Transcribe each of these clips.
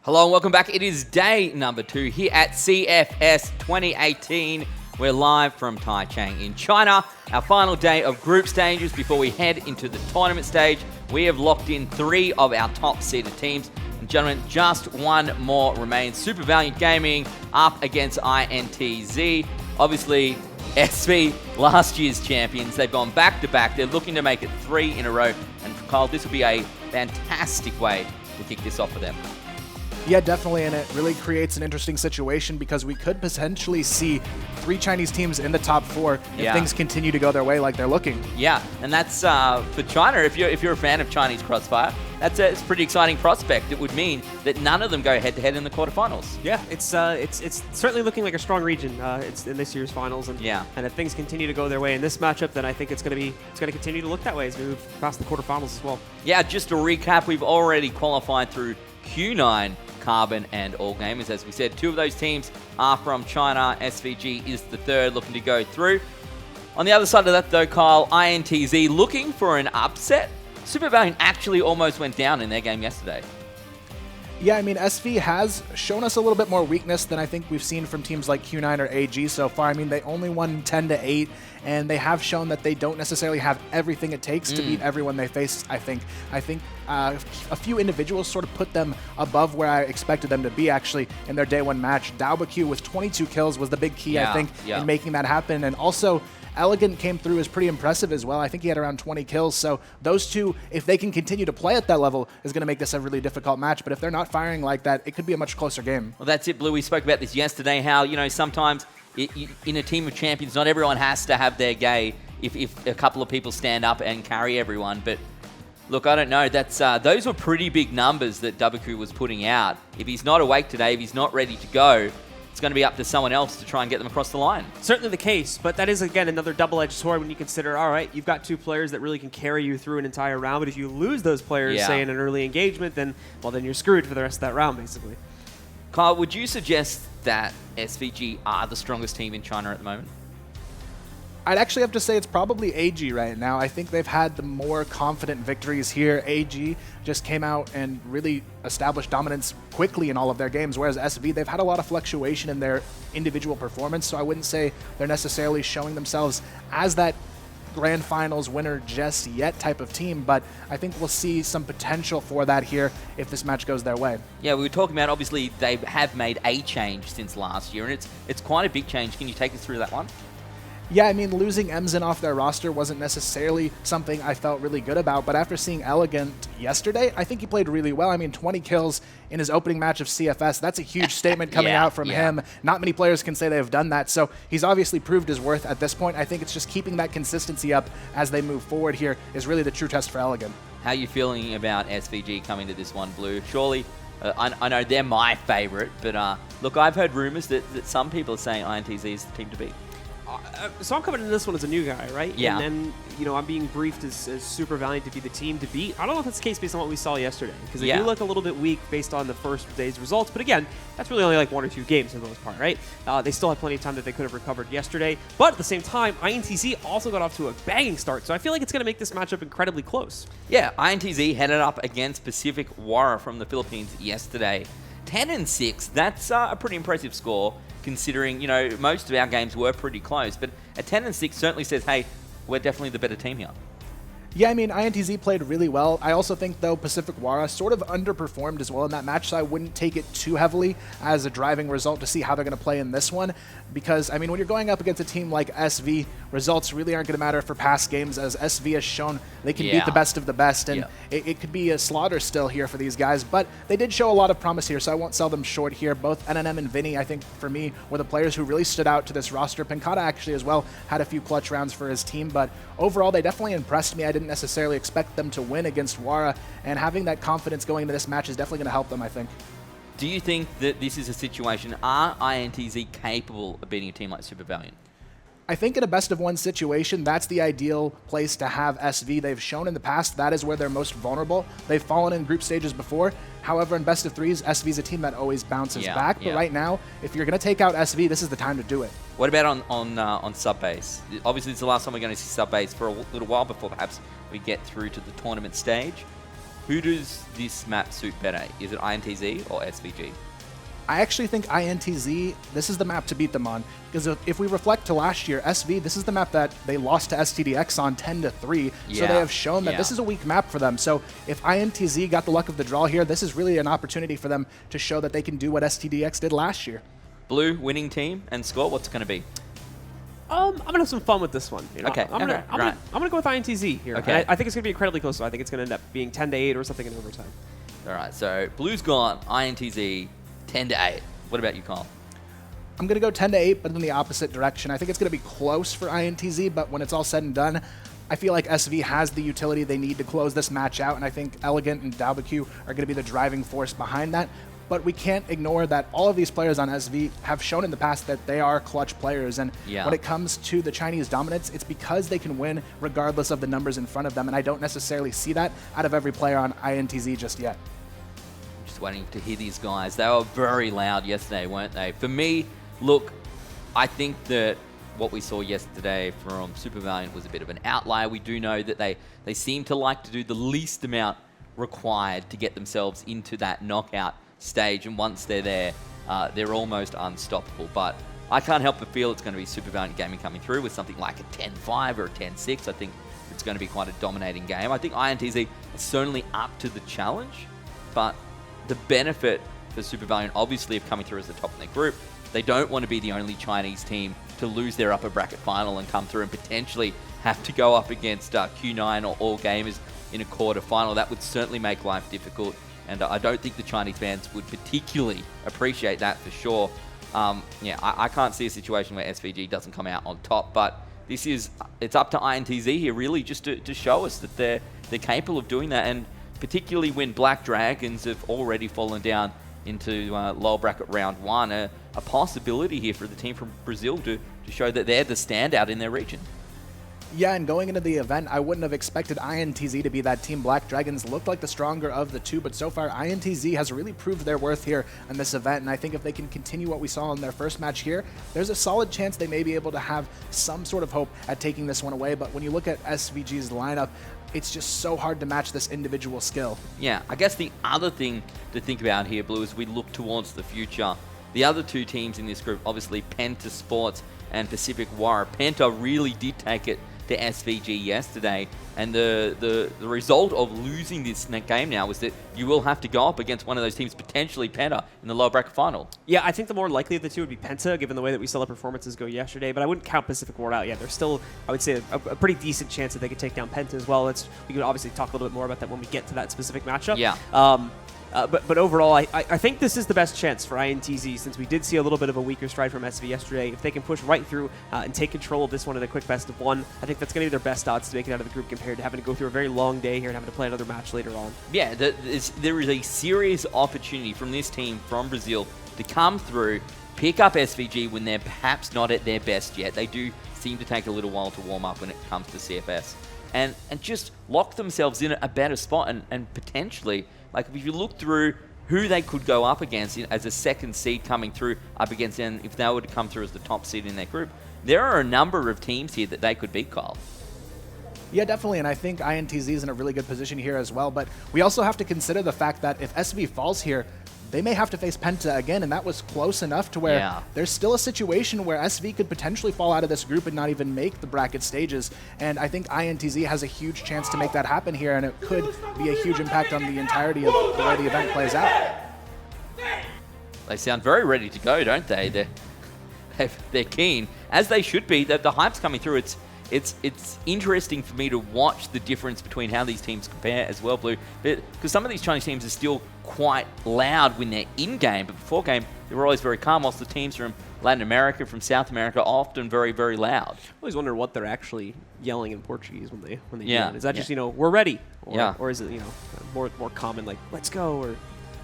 Hello and welcome back. It is day number 2 here at CFS 2018. We're live from Taichung in China. Our final day of group stages before we head into the tournament stage. We have locked in 3 of our top seeded teams. And gentlemen, just one more remains. Super Valiant Gaming up against INTZ. Obviously, SV, last year's champions. They've gone back to back. They're looking to make it 3 in a row. And for Kyle, this will be a fantastic way to kick this off for them. Yeah, definitely, and it really creates an interesting situation because we could potentially see 3 Chinese teams in the top 4 if things continue to go their way like they're looking. Yeah, and that's for China. If you're a fan of Chinese CROSSFIRE, it's a pretty exciting prospect. It would mean that none of them go head-to-head in the quarterfinals. Yeah, it's certainly looking like a strong region. It's in this year's finals, and if things continue to go their way in this matchup, then I think it's going to continue to look that way as we move past the quarterfinals as well. Yeah, just to recap, we've already qualified through Q9. Carbon and All Gamers. As we said, 2 of those teams are from China. SVG is the 3rd looking to go through. On the other side of that though, Kyle, INTZ looking for an upset. Super Valiant actually almost went down in their game yesterday. Yeah, I mean, SV has shown us a little bit more weakness than I think we've seen from teams like Q9 or AG so far. I mean, they only won 10-8, and they have shown that they don't necessarily have everything it takes to beat everyone they face, I think. I think a few individuals sort of put them above where I expected them to be, actually, in their day 1 match. Daobaku with 22 kills was the big key, I think, in making that happen. And also, Elegant came through as pretty impressive as well. I think he had around 20 kills. So those 2, if they can continue to play at that level, is going to make this a really difficult match. But if they're not firing like that, it could be a much closer game. Well, that's it, Blue. We spoke about this yesterday, how, sometimes in a team of champions, not everyone has to have their gay if a couple of people stand up and carry everyone. But look, I don't know. That's those were pretty big numbers that Daobaku was putting out. If he's not awake today, if he's not ready to go, it's going to be up to someone else to try and get them across the line. Certainly the case, but that is, again, another double-edged sword when you consider, all right, you've got 2 players that really can carry you through an entire round, but if you lose those players, say, in an early engagement, then you're screwed for the rest of that round, basically. Kyle, would you suggest that SVG are the strongest team in China at the moment? I'd actually have to say it's probably AG right now. I think they've had the more confident victories here. AG just came out and really established dominance quickly in all of their games, whereas SV, they've had a lot of fluctuation in their individual performance, so I wouldn't say they're necessarily showing themselves as that grand finals winner just yet type of team, but I think we'll see some potential for that here if this match goes their way. Yeah, we were talking about, obviously, they have made a change since last year, and it's quite a big change. Can you take us through that one? Yeah, I mean, losing Emzen off their roster wasn't necessarily something I felt really good about, but after seeing Elegant yesterday, I think he played really well. I mean, 20 kills in his opening match of CFS, that's a huge statement coming out from him. Not many players can say they've done that, so he's obviously proved his worth at this point. I think it's just keeping that consistency up as they move forward here is really the true test for Elegant. How are you feeling about SVG coming to this one, Blue? Surely, I know they're my favorite, but look, I've heard rumors that some people are saying INTZ is the team to beat. So I'm coming into this one as a new guy, right? Yeah. And then, I'm being briefed as Super Valiant to be the team to beat. I don't know if that's the case based on what we saw yesterday, because they do look a little bit weak based on the first day's results. But again, that's really only like 1 or 2 games for the most part, right? They still have plenty of time that they could have recovered yesterday. But at the same time, INTZ also got off to a banging start. So I feel like it's going to make this matchup incredibly close. Yeah, INTZ headed up against Pacific Warrior from the Philippines yesterday. 10-6, that's a pretty impressive score, considering, most of our games were pretty close. But a 10-6 certainly says, hey, we're definitely the better team here. Yeah, I mean, INTZ played really well. I also think, though, Pacific Warrior sort of underperformed as well in that match, so I wouldn't take it too heavily as a driving result to see how they're going to play in this one. Because, I mean, when you're going up against a team like SV, results really aren't going to matter for past games, as SV has shown they can beat the best of the best, and it could be a slaughter still here for these guys. But they did show a lot of promise here, so I won't sell them short here. Both NNM and Vinny, I think, for me, were the players who really stood out to this roster. Pincata actually as well had a few clutch rounds for his team, but overall, they definitely impressed me. I didn't necessarily expect them to win against Wara, and having that confidence going into this match is definitely going to help them, I think. Do you think that this is a situation, are INTZ capable of beating a team like Super Valiant? I think in a best-of-1 situation, that's the ideal place to have SV. They've shown in the past that is where they're most vulnerable. They've fallen in group stages before. However, in best-of-3s, SV is a team that always bounces back. But right now, if you're going to take out SV, this is the time to do it. What about on sub-base? Obviously, it's the last time we're going to see sub-base for a little while before perhaps we get through to the tournament stage. who does this map suit better? Is it INTZ or SVG? I actually think INTZ, this is the map to beat them on. Because if we reflect to last year, SV, this is the map that they lost to STDX on 10-3. Yeah. So they have shown that this is a weak map for them. So if INTZ got the luck of the draw here, this is really an opportunity for them to show that they can do what STDX did last year. Blue, winning team and score, what's it going to be? I'm gonna have some fun with this one. Okay. I'm gonna go with INTZ here. Okay. I think it's gonna be incredibly close. So I think it's gonna end up being 10-8 or something in overtime. All right. So Blue's gone. INTZ 10-8. What about you, Kyle? I'm going to go 10-8, but in the opposite direction. I think it's going to be close for INTZ, but when it's all said and done, I feel like SV has the utility they need to close this match out, and I think Elegant and Dalbeq are going to be the driving force behind that. But we can't ignore that all of these players on SV have shown in the past that they are clutch players, and when it comes to the Chinese dominance, it's because they can win regardless of the numbers in front of them, and I don't necessarily see that out of every player on INTZ just yet. Just waiting to hear these guys. They were very loud yesterday, weren't they? For me, look, I think that what we saw yesterday from Super Valiant was a bit of an outlier. We do know that they seem to like to do the least amount required to get themselves into that knockout stage, and once they're there, they're almost unstoppable. But I can't help but feel it's going to be Super Valiant Gaming coming through with something like a 10-5 or a 10-6. I think it's going to be quite a dominating game. I think INTZ is certainly up to the challenge, but the benefit for Super Valiant, obviously, of coming through as the top in their group, they don't want to be the only Chinese team to lose their upper bracket final and come through and potentially have to go up against Q9 or All Gamers in a quarter final. That would certainly make life difficult, and I don't think the Chinese fans would particularly appreciate that for sure. I can't see a situation where SVG doesn't come out on top, but it's up to INTZ here really just to show us that they're capable of doing that, and particularly when Black Dragons have already fallen down into lower bracket round 1, a possibility here for the team from Brazil to show that they're the standout in their region. Yeah, and going into the event, I wouldn't have expected INTZ to be that team. Black Dragons looked like the stronger of the two, but so far INTZ has really proved their worth here in this event, and I think if they can continue what we saw in their first match here, there's a solid chance they may be able to have some sort of hope at taking this one away. But when you look at SVG's lineup, it's just so hard to match this individual skill. Yeah, I guess the other thing to think about here, Blue, as we look towards the future, the other two teams in this group, obviously Penta Sports and Pacific Warrior. Penta really did take it to SVG yesterday, and the result of losing this game now is that you will have to go up against one of those teams, potentially Penta, in the lower bracket final. Yeah, I think the more likely of the two would be Penta, given the way that we saw the performances go yesterday, but I wouldn't count Pacific Warrior out yet. There's still, I would say, a pretty decent chance that they could take down Penta as well. We could obviously talk a little bit more about that when we get to that specific matchup. Yeah. But overall, I think this is the best chance for INTZ, since we did see a little bit of a weaker stride from SV yesterday. If they can push right through and take control of this one in a quick best of 1, I think that's going to be their best odds to make it out of the group compared to having to go through a very long day here and having to play another match later on. Yeah, there is a serious opportunity from this team from Brazil to come through, pick up SVG when they're perhaps not at their best yet. They do seem to take a little while to warm up when it comes to CFS. And just lock themselves in a better spot and potentially, like if you look through who they could go up against as a second seed coming through up against, and if they were to come through as the top seed in their group, there are a number of teams here that they could beat, Kyle. Yeah, definitely, and I think INTZ is in a really good position here as well, but we also have to consider the fact that if SV falls here, they may have to face Penta again, and that was close enough to where there's still a situation where SV could potentially fall out of this group and not even make the bracket stages, and I think INTZ has a huge chance to make that happen here, and it could be a huge impact on the entirety of the way the event plays out. They sound very ready to go, don't they? They're keen, as they should be. The hype's coming through. It's interesting for me to watch the difference between how these teams compare as well, Blue, because some of these Chinese teams are still quite loud when they're in-game, but before game, they're always very calm, whilst the teams from Latin America, from South America, are often very, very loud. I always wonder what they're actually yelling in Portuguese when they do it. Is that just, we're ready? Or is it, more common, like, let's go, or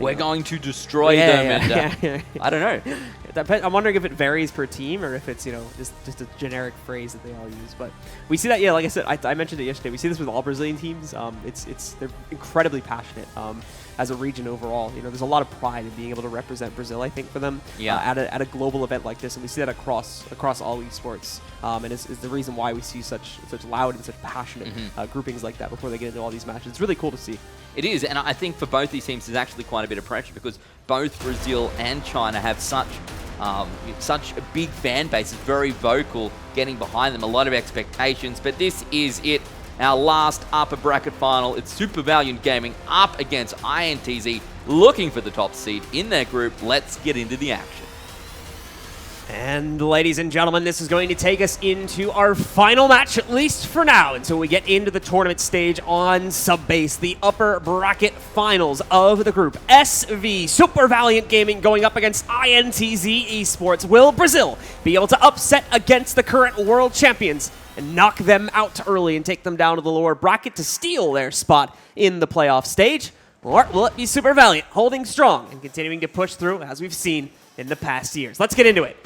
we're going to destroy them. And, I don't know. I'm wondering if it varies per team or if it's, just a generic phrase that they all use. But we see that, like I said, I mentioned it yesterday. We see this with all Brazilian teams. They're incredibly passionate as a region overall. There's a lot of pride in being able to represent Brazil, I think, for them at a global event like this. And we see that across all esports. And is the reason why we see such loud and such passionate groupings like that before they get into all these matches. It's really cool to see. It is, and I think for both these teams, there's actually quite a bit of pressure because both Brazil and China have such a big fan base. It's very vocal, getting behind them, a lot of expectations. But this is it, our last upper bracket final. It's Super Valiant Gaming up against INTZ, looking for the top seed in their group. Let's get into the action. And ladies and gentlemen, this is going to take us into our final match, at least for now, until we get into the tournament stage on Subbase, the upper bracket finals of the group. SV, Super Valiant Gaming, going up against INTZ Esports. Will Brazil be able to upset against the current world champions and knock them out early and take them down to the lower bracket to steal their spot in the playoff stage? Or will it be Super Valiant holding strong and continuing to push through, as we've seen in the past years? Let's get into it.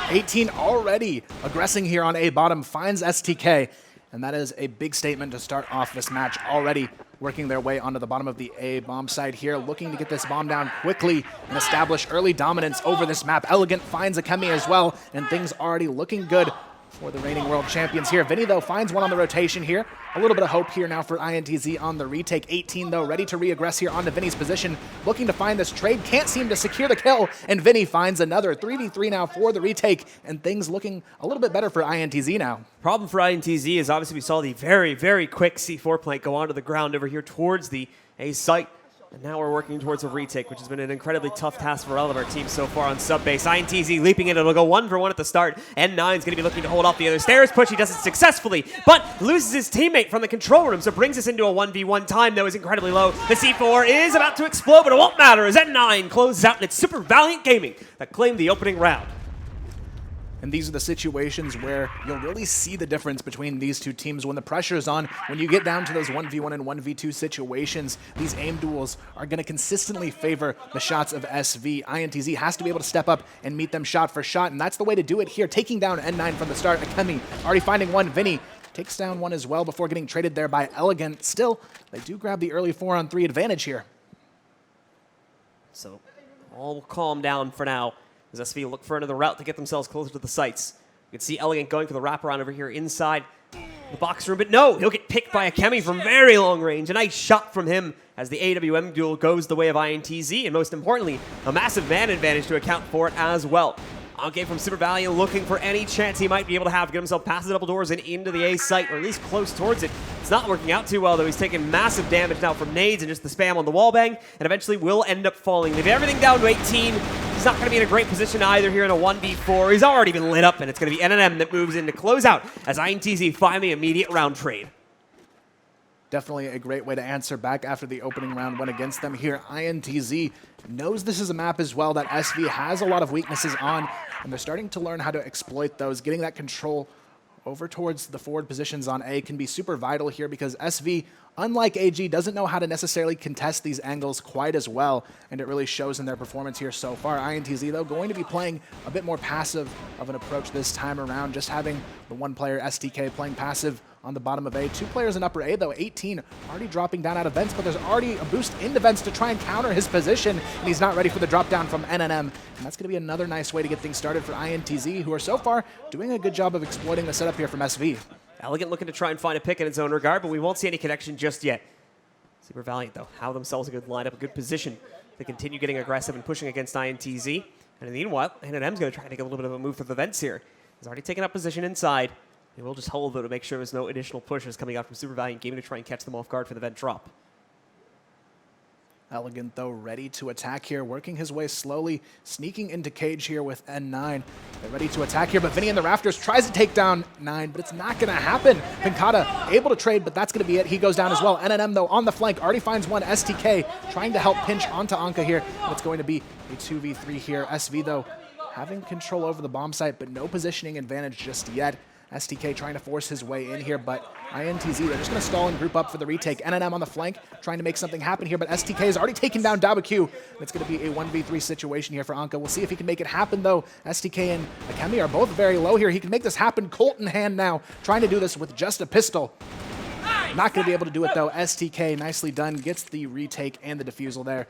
18 already aggressing here on A bottom, finds STK, and that is a big statement to start off this match. Already working their way onto the bottom of the A bomb side here, looking to get this bomb down quickly and establish early dominance over this map. Elegant finds a Chemi as well, and things already looking good for the reigning world champions here. Vinny, though, finds one on the rotation here. A little bit of hope here now for INTZ on the retake. 18, though, ready to re-aggress here onto Vinny's position, looking to find this trade. Can't seem to secure the kill, and Vinny finds another 3v3 now for the retake, and things looking a little bit better for INTZ now. Problem for INTZ is obviously we saw the very, very quick C4 plank go onto the ground over here towards the A site. And now we're working towards a retake, which has been an incredibly tough task for all of our teams so far on Subbase. INTZ leaping in. It'll go 1-for-1 at the start. N9 is going to be looking to hold off the other stairs push. He does it successfully, but loses his teammate from the control room, so brings us into a 1v1. Time, though, is incredibly low. The C4 is about to explode, but it won't matter as N9 closes out, and it's Super Valiant Gaming that claimed the opening round. And these are the situations where you'll really see the difference between these two teams when the pressure is on. When you get down to those 1v1 and 1v2 situations, these aim duels are going to consistently favor the shots of SV. INTZ has to be able to step up and meet them shot for shot, and that's the way to do it here. Taking down N9 from the start. Akemi already finding one. Vinny takes down one as well before getting traded there by Elegant. Still, they do grab the early 4-on-3 advantage here. So all calm down for now, as SV look for another route to get themselves closer to the sites. You can see Elegant going for the wraparound over here inside the box room, but no, he'll get picked by Akemi from very long range. A nice shot from him as the AWM duel goes the way of INTZ, and most importantly, a massive man advantage to account for it as well. Okay, from Super Valiant looking for any chance he might be able to have to get himself past the double doors and into the A site, or at least close towards it. It's not working out too well, though. He's taking massive damage now from nades and just the spam on the wallbang, and eventually will end up falling. Leave everything down to 18. He's not going to be in a great position either here in a 1v4. He's already been lit up, and it's going to be NNM that moves in to close out as INTZ find the immediate round trade. Definitely a great way to answer back after the opening round went against them here. INTZ knows this is a map as well that SV has a lot of weaknesses on, and they're starting to learn how to exploit those. Getting that control over towards the forward positions on A can be super vital here because SV, unlike AG, doesn't know how to necessarily contest these angles quite as well, and it really shows in their performance here so far. INTZ, though, going to be playing a bit more passive of an approach this time around, just having the one player, STK, playing passive on the bottom of A. Two players in upper A, though. 18 already dropping down out of vents, but there's already a boost into vents to try and counter his position, and he's not ready for the drop down from NNM. And that's going to be another nice way to get things started for INTZ, who are so far doing a good job of exploiting the setup here from SV. Elegant looking to try and find a pick in its own regard, but we won't see any connection just yet. Super Valiant, though, have themselves a good lineup, a good position to continue getting aggressive and pushing against INTZ. And in the meanwhile, NNM's going to try and take a little bit of a move through the vents here. He's already taken up position inside. They will just hold, though, to make sure there's no additional pushes coming out from Super Valiant Gaming to try and catch them off guard for the vent drop. Elegant, though, ready to attack here, working his way slowly, sneaking into cage here with N9. They're ready to attack here, but Vinny in the rafters tries to take down 9, but it's not going to happen. Pincata able to trade, but that's going to be it. He goes down as well. NNM, though, on the flank, already finds one. STK trying to help pinch onto Anka here, and it's going to be a 2v3 here. SV, though, having control over the bomb site, but no positioning advantage just yet. STK trying to force his way in here, but INTZ, they're just going to stall and group up for the retake. NNM on the flank, trying to make something happen here, but STK has already taken down WQ. It's going to be a 1v3 situation here for Anka. We'll see if he can make it happen, though. STK and Akemi are both very low here. He can make this happen. Colt in hand now, trying to do this with just a pistol. Not going to be able to do it, though. STK, nicely done, gets the retake and the defusal there.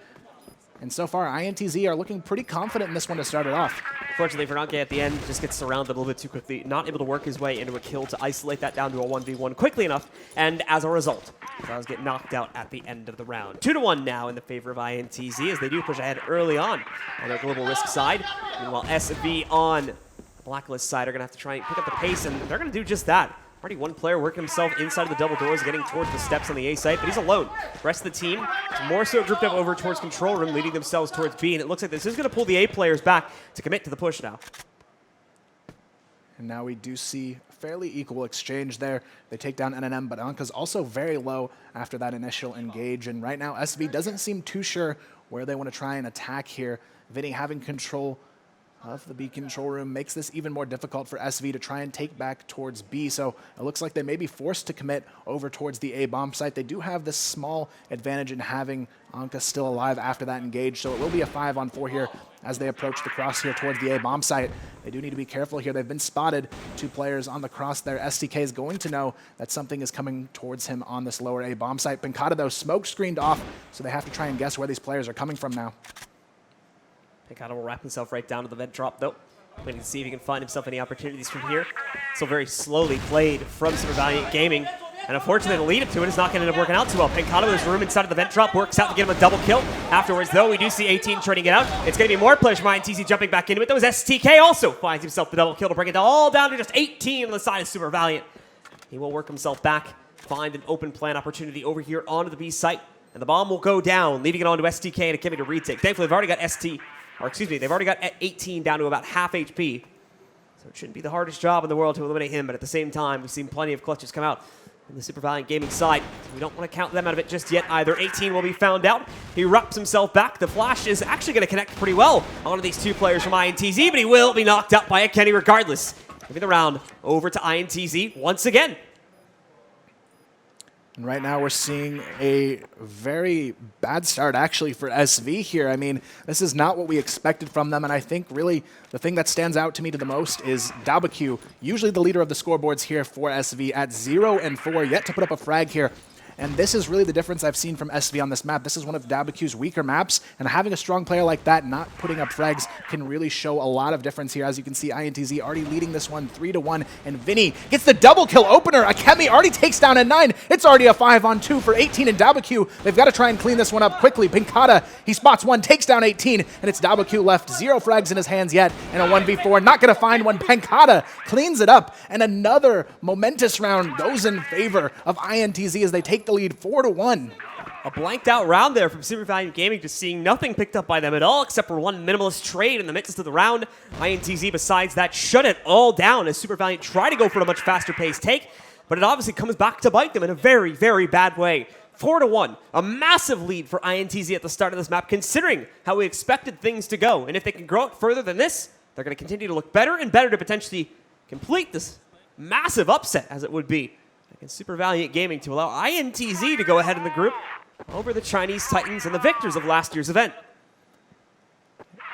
And so far, INTZ are looking pretty confident in this one to start it off. Fortunately for Anke at the end, just gets surrounded a little bit too quickly, not able to work his way into a kill to isolate that down to a 1v1 quickly enough, and as a result, Styles get knocked out at the end of the round. 2-1 now in the favor of INTZ as they do push ahead early on their global risk side. Meanwhile, SV on the blacklist side are going to have to try and pick up the pace, and they're going to do just that. Already one player working himself inside of the double doors, getting towards the steps on the A site, but he's alone. The rest of the team is more so grouped up over towards control room, leading themselves towards B, and it looks like this is going to pull the A players back to commit to the push now. And now we do see a fairly equal exchange there. They take down NNM, but Anka's also very low after that initial engage, and right now SV doesn't seem too sure where they want to try and attack here. Vinny having control of the B control room makes this even more difficult for SV to try and take back towards B, so it looks like they may be forced to commit over towards the A bomb site. They do have this small advantage in having Anka still alive after that engage, so it will be a 5-on-4 here as they approach the cross here towards the A bomb site. They do need to be careful here. They've been spotted. 2 players on the cross there. STK is going to know that something is coming towards him on this lower A bomb site. Pinkata, though, smoke screened off, so they have to try and guess where these players are coming from now. Pinkata will wrap himself right down to the vent drop, though. Waiting to see if he can find himself any opportunities from here. Still very slowly played from Super Valiant Gaming. And unfortunately, the lead up to it is not going to end up working out too well. Pinkata with his room inside of the vent drop works out to get him a double kill. Afterwards, though, we do see 18 trying to get out. It's going to be more players from INTZ jumping back into it. That was STK also finds himself the double kill to bring it all down to just 18 on the side of Super Valiant. He will work himself back, find an open plan opportunity over here onto the B site. And the bomb will go down, leaving it on to STK and Akemi to retake. Thankfully, they've already got they've already got 18 down to about half HP. So it shouldn't be the hardest job in the world to eliminate him, but at the same time, we've seen plenty of clutches come out on the Super Valiant Gaming side. So we don't want to count them out of it just yet either. 18 will be found out. He wraps himself back. The flash is actually going to connect pretty well onto these 2 players from INTZ, but he will be knocked out by Akemi regardless. Giving the round over to INTZ once again. And right now we're seeing a very bad start actually for SV here. I mean, this is not what we expected from them, and I think really the thing that stands out to me the most is WQ, usually the leader of the scoreboards here for SV at 0-4, yet to put up a frag here. And this is really the difference I've seen from SV on this map. This is one of WQ's weaker maps, and having a strong player like that not putting up frags can really show a lot of difference here. As you can see, INTZ already leading this one 3-1, and Vinny gets the double kill opener. Akemi already takes down a 9. It's already a 5-on-2 for 18 and WQ. They've got to try and clean this one up quickly. Pinkata, he spots 1, takes down 18, and it's WQ left. 0 frags in his hands yet, and a 1v4. Not going to find one. Pinkata cleans it up, and another momentous round goes in favor of INTZ as they take the lead 4-1. A blanked out round there from Super Valiant Gaming, just seeing nothing picked up by them at all except for one minimalist trade in the midst of the round. INTZ, besides that, shut it all down as Super Valiant try to go for a much faster paced take, but it obviously comes back to bite them in a very, very bad way. 4-1, a massive lead for INTZ at the start of this map, considering how we expected things to go. And if they can grow it further than this, they're going to continue to look better and better to potentially complete this massive upset, as it would be against Super Valiant Gaming, to allow INTZ to go ahead in the group over the Chinese Titans and the victors of last year's event.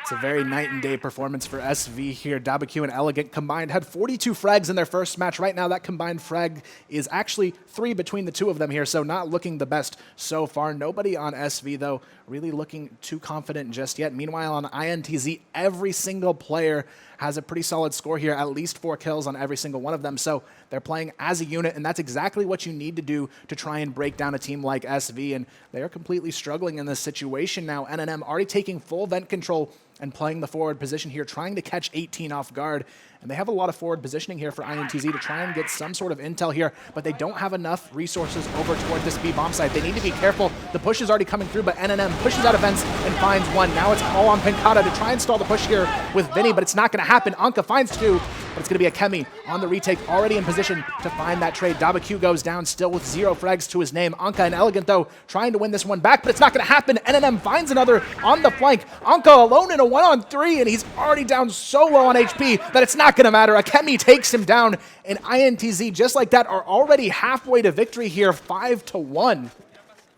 It's a very night and day performance for SV here. WQ and Elegant combined had 42 frags in their first match. Right now, that combined frag is actually 3 between the 2 of them here, so not looking the best so far. Nobody on SV, though, really looking too confident just yet. Meanwhile, on INTZ, every single player has a pretty solid score here, at least 4 kills on every single one of them. So they're playing as a unit, and that's exactly what you need to do to try and break down a team like SV, and they are completely struggling in this situation now. NNM already taking full vent control and playing the forward position here, trying to catch 18 off guard. And they have a lot of forward positioning here for INTZ to try and get some sort of intel here, but they don't have enough resources over toward this B bomb site. They need to be careful. The push is already coming through, but NNM pushes out of vents and finds 1. Now it's all on Pinkata to try and stall the push here with Vinny, but it's not going to happen. Anka finds 2, but it's going to be Akemi on the retake, already in position to find that trade. WQ goes down still with 0 frags to his name. Anka and Elegant, though, trying to win this one back, but it's not going to happen. NNM finds another on the flank. Anka alone in a a 1-on-3, and he's already down so low on HP that it's not going to matter. Akemi takes him down, and INTZ, just like that, are already halfway to victory here, 5-1.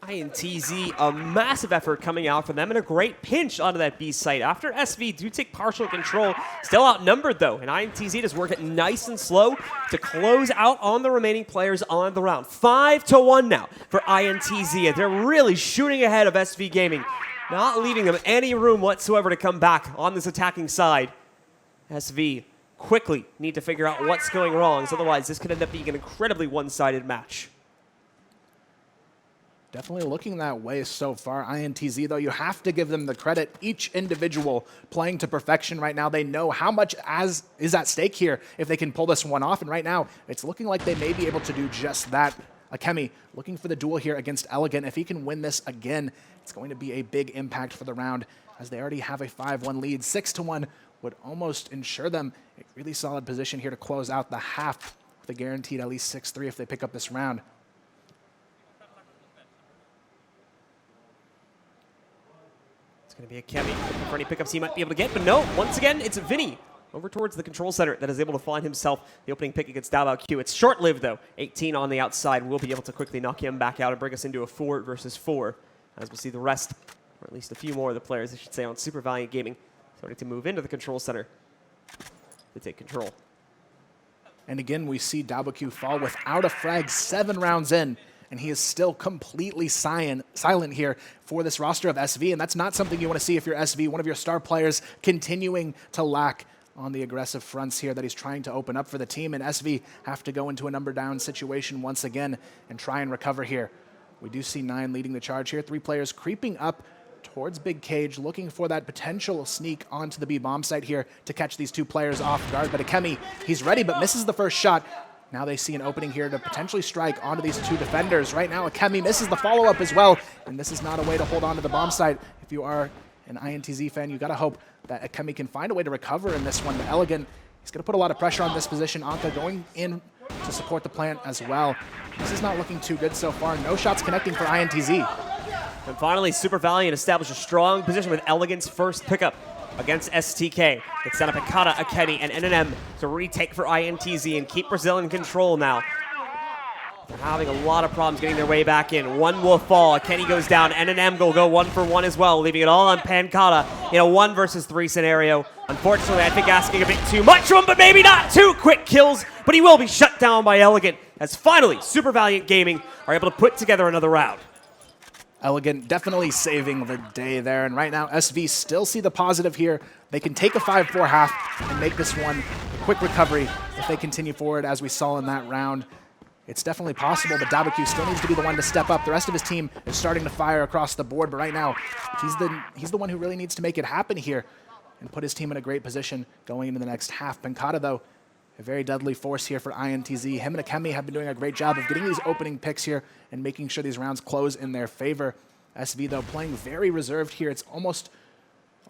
INTZ, a massive effort coming out for them and a great pinch onto that B site. After SV do take partial control, still outnumbered though, and INTZ just work it nice and slow to close out on the remaining players on the round. 5-1 now for INTZ, and they're really shooting ahead of SV Gaming, not leaving them any room whatsoever to come back on this attacking side. SV quickly need to figure out what's going wrong, so otherwise this could end up being an incredibly one-sided match. Definitely looking that way so far. INTZ, though, you have to give them the credit. Each individual playing to perfection right now. They know how much is at stake here if they can pull this one off. And right now, it's looking like they may be able to do just that. Akemi looking for the duel here against Elegant. If he can win this again, it's going to be a big impact for the round, as they already have a 5-1 lead. 6-1 would almost ensure them a really solid position here to close out the half with a guaranteed at least 6-3 if they pick up this round. Going to be a Kemi for any pickups he might be able to get, but no, once again, it's Vinny over towards the control center that is able to find himself the opening pick against Q. It's short-lived, though. 18 on the outside will be able to quickly knock him back out and bring us into a 4-versus-4, as we'll see the rest, or at least a few more of the players, I should say, on Super Valiant Gaming, starting to move into the control center to take control. And again, we see Q fall without a frag 7 rounds in, and he is still completely silent here for this roster of SV, and that's not something you want to see if you're SV, one of your star players continuing to lack on the aggressive fronts here that he's trying to open up for the team, and SV have to go into a number down situation once again and try and recover here. We do see 9 leading the charge here, 3 players creeping up towards Big Cage, looking for that potential sneak onto the B bomb site here to catch these 2 players off guard, but Akemi, he's ready but misses the first shot. Now they see an opening here to potentially strike onto these 2 defenders. Right now, Akemi misses the follow-up as well, and this is not a way to hold on to the bomb site. If you are an INTZ fan, you got to hope that Akemi can find a way to recover in this one. But Elegant, he's going to put a lot of pressure on this position. Anka going in to support the plant as well. This is not looking too good so far. No shots connecting for INTZ. And finally, Super Valiant established a strong position with Elegant's first pickup against STK. It's set up Akata, Akeni, and NNM to retake for INTZ and keep Brazil in control now. They're having a lot of problems getting their way back in. One will fall. Akeni goes down. NNM will go 1-for-1 as well, leaving it all on Pankata in a 1-versus-3 scenario. Unfortunately, I think asking a bit too much from him, but maybe not. 2 quick kills, but he will be shut down by Elegant, as finally Super Valiant Gaming are able to put together another round. Elegant definitely saving the day there, and right now SV still see the positive here. They can take a 5-4 half and make this one a quick recovery if they continue forward as we saw in that round. It's definitely possible, but Q still needs to be the one to step up. The rest of his team is starting to fire across the board, but right now he's the one who really needs to make it happen here and put his team in a great position going into the next half. Pankata, though, a very deadly force here for INTZ. Him and Akemi have been doing a great job of getting these opening picks here and making sure these rounds close in their favor. SV, though, playing very reserved here. It's almost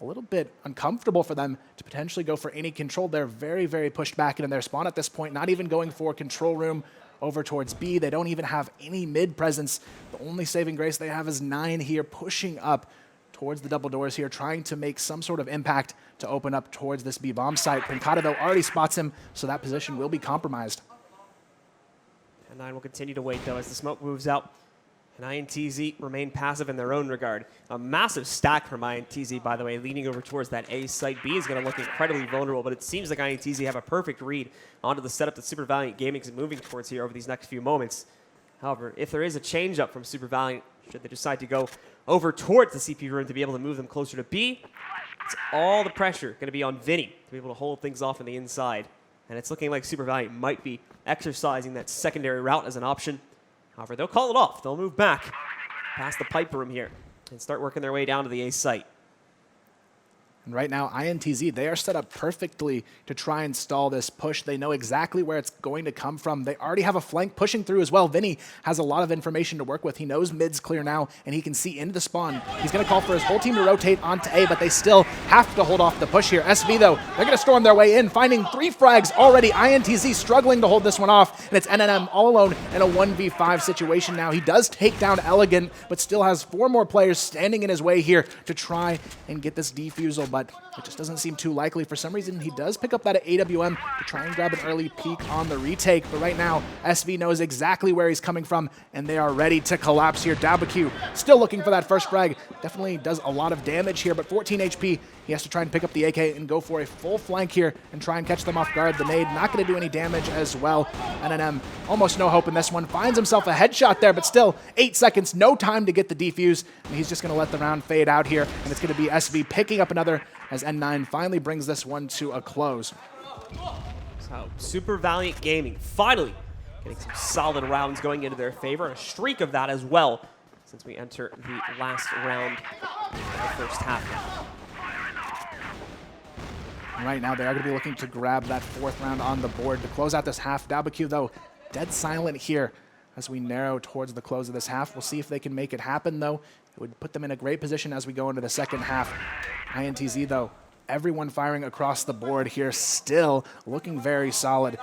a little bit uncomfortable for them to potentially go for any control. They're very, very pushed back into their spawn at this point, not even going for control room over towards B. They don't even have any mid presence. The only saving grace they have is 9 here, pushing up towards the double doors here, trying to make some sort of impact to open up towards this B bomb site. Pankata, though, already spots him, so that position will be compromised. And 9 will continue to wait, though, as the smoke moves out. And INTZ remain passive in their own regard. A massive stack from INTZ, by the way, leaning over towards that A site. B is going to look incredibly vulnerable, but it seems like INTZ have a perfect read onto the setup that Super Valiant Gaming is moving towards here over these next few moments. However, if there is a change-up from Super Valiant, should they decide to go over towards the CP room to be able to move them closer to B, it's all the pressure going to be on Vinny to be able to hold things off on the inside. And it's looking like Super Valiant might be exercising that secondary route as an option. However, they'll call it off. They'll move back past the pipe room here and start working their way down to the A site. And right now, INTZ, they are set up perfectly to try and stall this push. They know exactly where it's going to come from. They already have a flank pushing through as well. Vinny has a lot of information to work with. He knows mid's clear now, and he can see into the spawn. He's going to call for his whole team to rotate onto A, but they still have to hold off the push here. SV, though, they're going to storm their way in, finding 3 frags already. INTZ struggling to hold this one off, and it's NNM all alone in a 1v5 situation now. He does take down Elegant, but still has 4 more players standing in his way here to try and get this defusal. but it just doesn't seem too likely. For some reason, he does pick up that AWM to try and grab an early peek on the retake, but right now, SV knows exactly where he's coming from, and they are ready to collapse here. Dabaku still looking for that first frag. Definitely does a lot of damage here, but 14 HP. He has to try and pick up the AK and go for a full flank here and try and catch them off guard. The nade not going to do any damage as well. NNM almost no hope in this one. Finds himself a headshot there, but still 8 seconds, no time to get the defuse. And he's just going to let the round fade out here, and it's going to be SV picking up another as N9 finally brings this one to a close. So Super Valiant Gaming finally getting some solid rounds going into their favor. A streak of that as well since we enter the last round of the first half. Right now, they are going to be looking to grab that 4th round on the board to close out this half. Dabaku, though, dead silent here as we narrow towards the close of this half. We'll see if they can make it happen, though. It would put them in a great position as we go into the second half. INTZ, though, everyone firing across the board here, still looking very solid.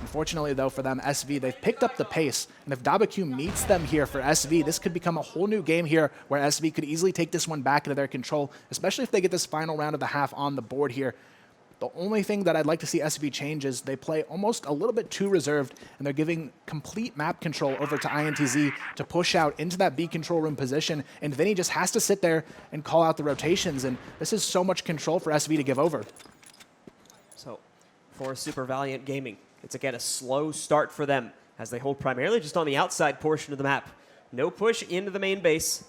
Unfortunately, though, for them, SV, they've picked up the pace, and if Dabaku meets them here for SV, this could become a whole new game here where SV could easily take this one back into their control, especially if they get this final round of the half on the board here. The only thing that I'd like to see SV change is they play almost a little bit too reserved, and they're giving complete map control over to INTZ to push out into that B control room position, and Vinny just has to sit there and call out the rotations, and this is so much control for SV to give over. So for Super Valiant Gaming, it's again a slow start for them as they hold primarily just on the outside portion of the map. No push into the main base.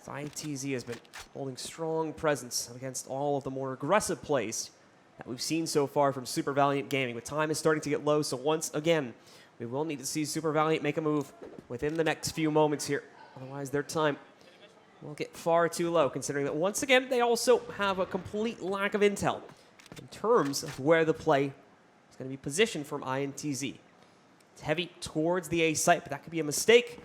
INTZ has been holding strong presence against all of the more aggressive plays that we've seen so far from Super Valiant Gaming. But time is starting to get low, so once again, we will need to see Super Valiant make a move within the next few moments here. Otherwise, their time will get far too low, considering that once again, they also have a complete lack of intel in terms of where the play is going to be positioned from INTZ. It's heavy towards the A site, but that could be a mistake.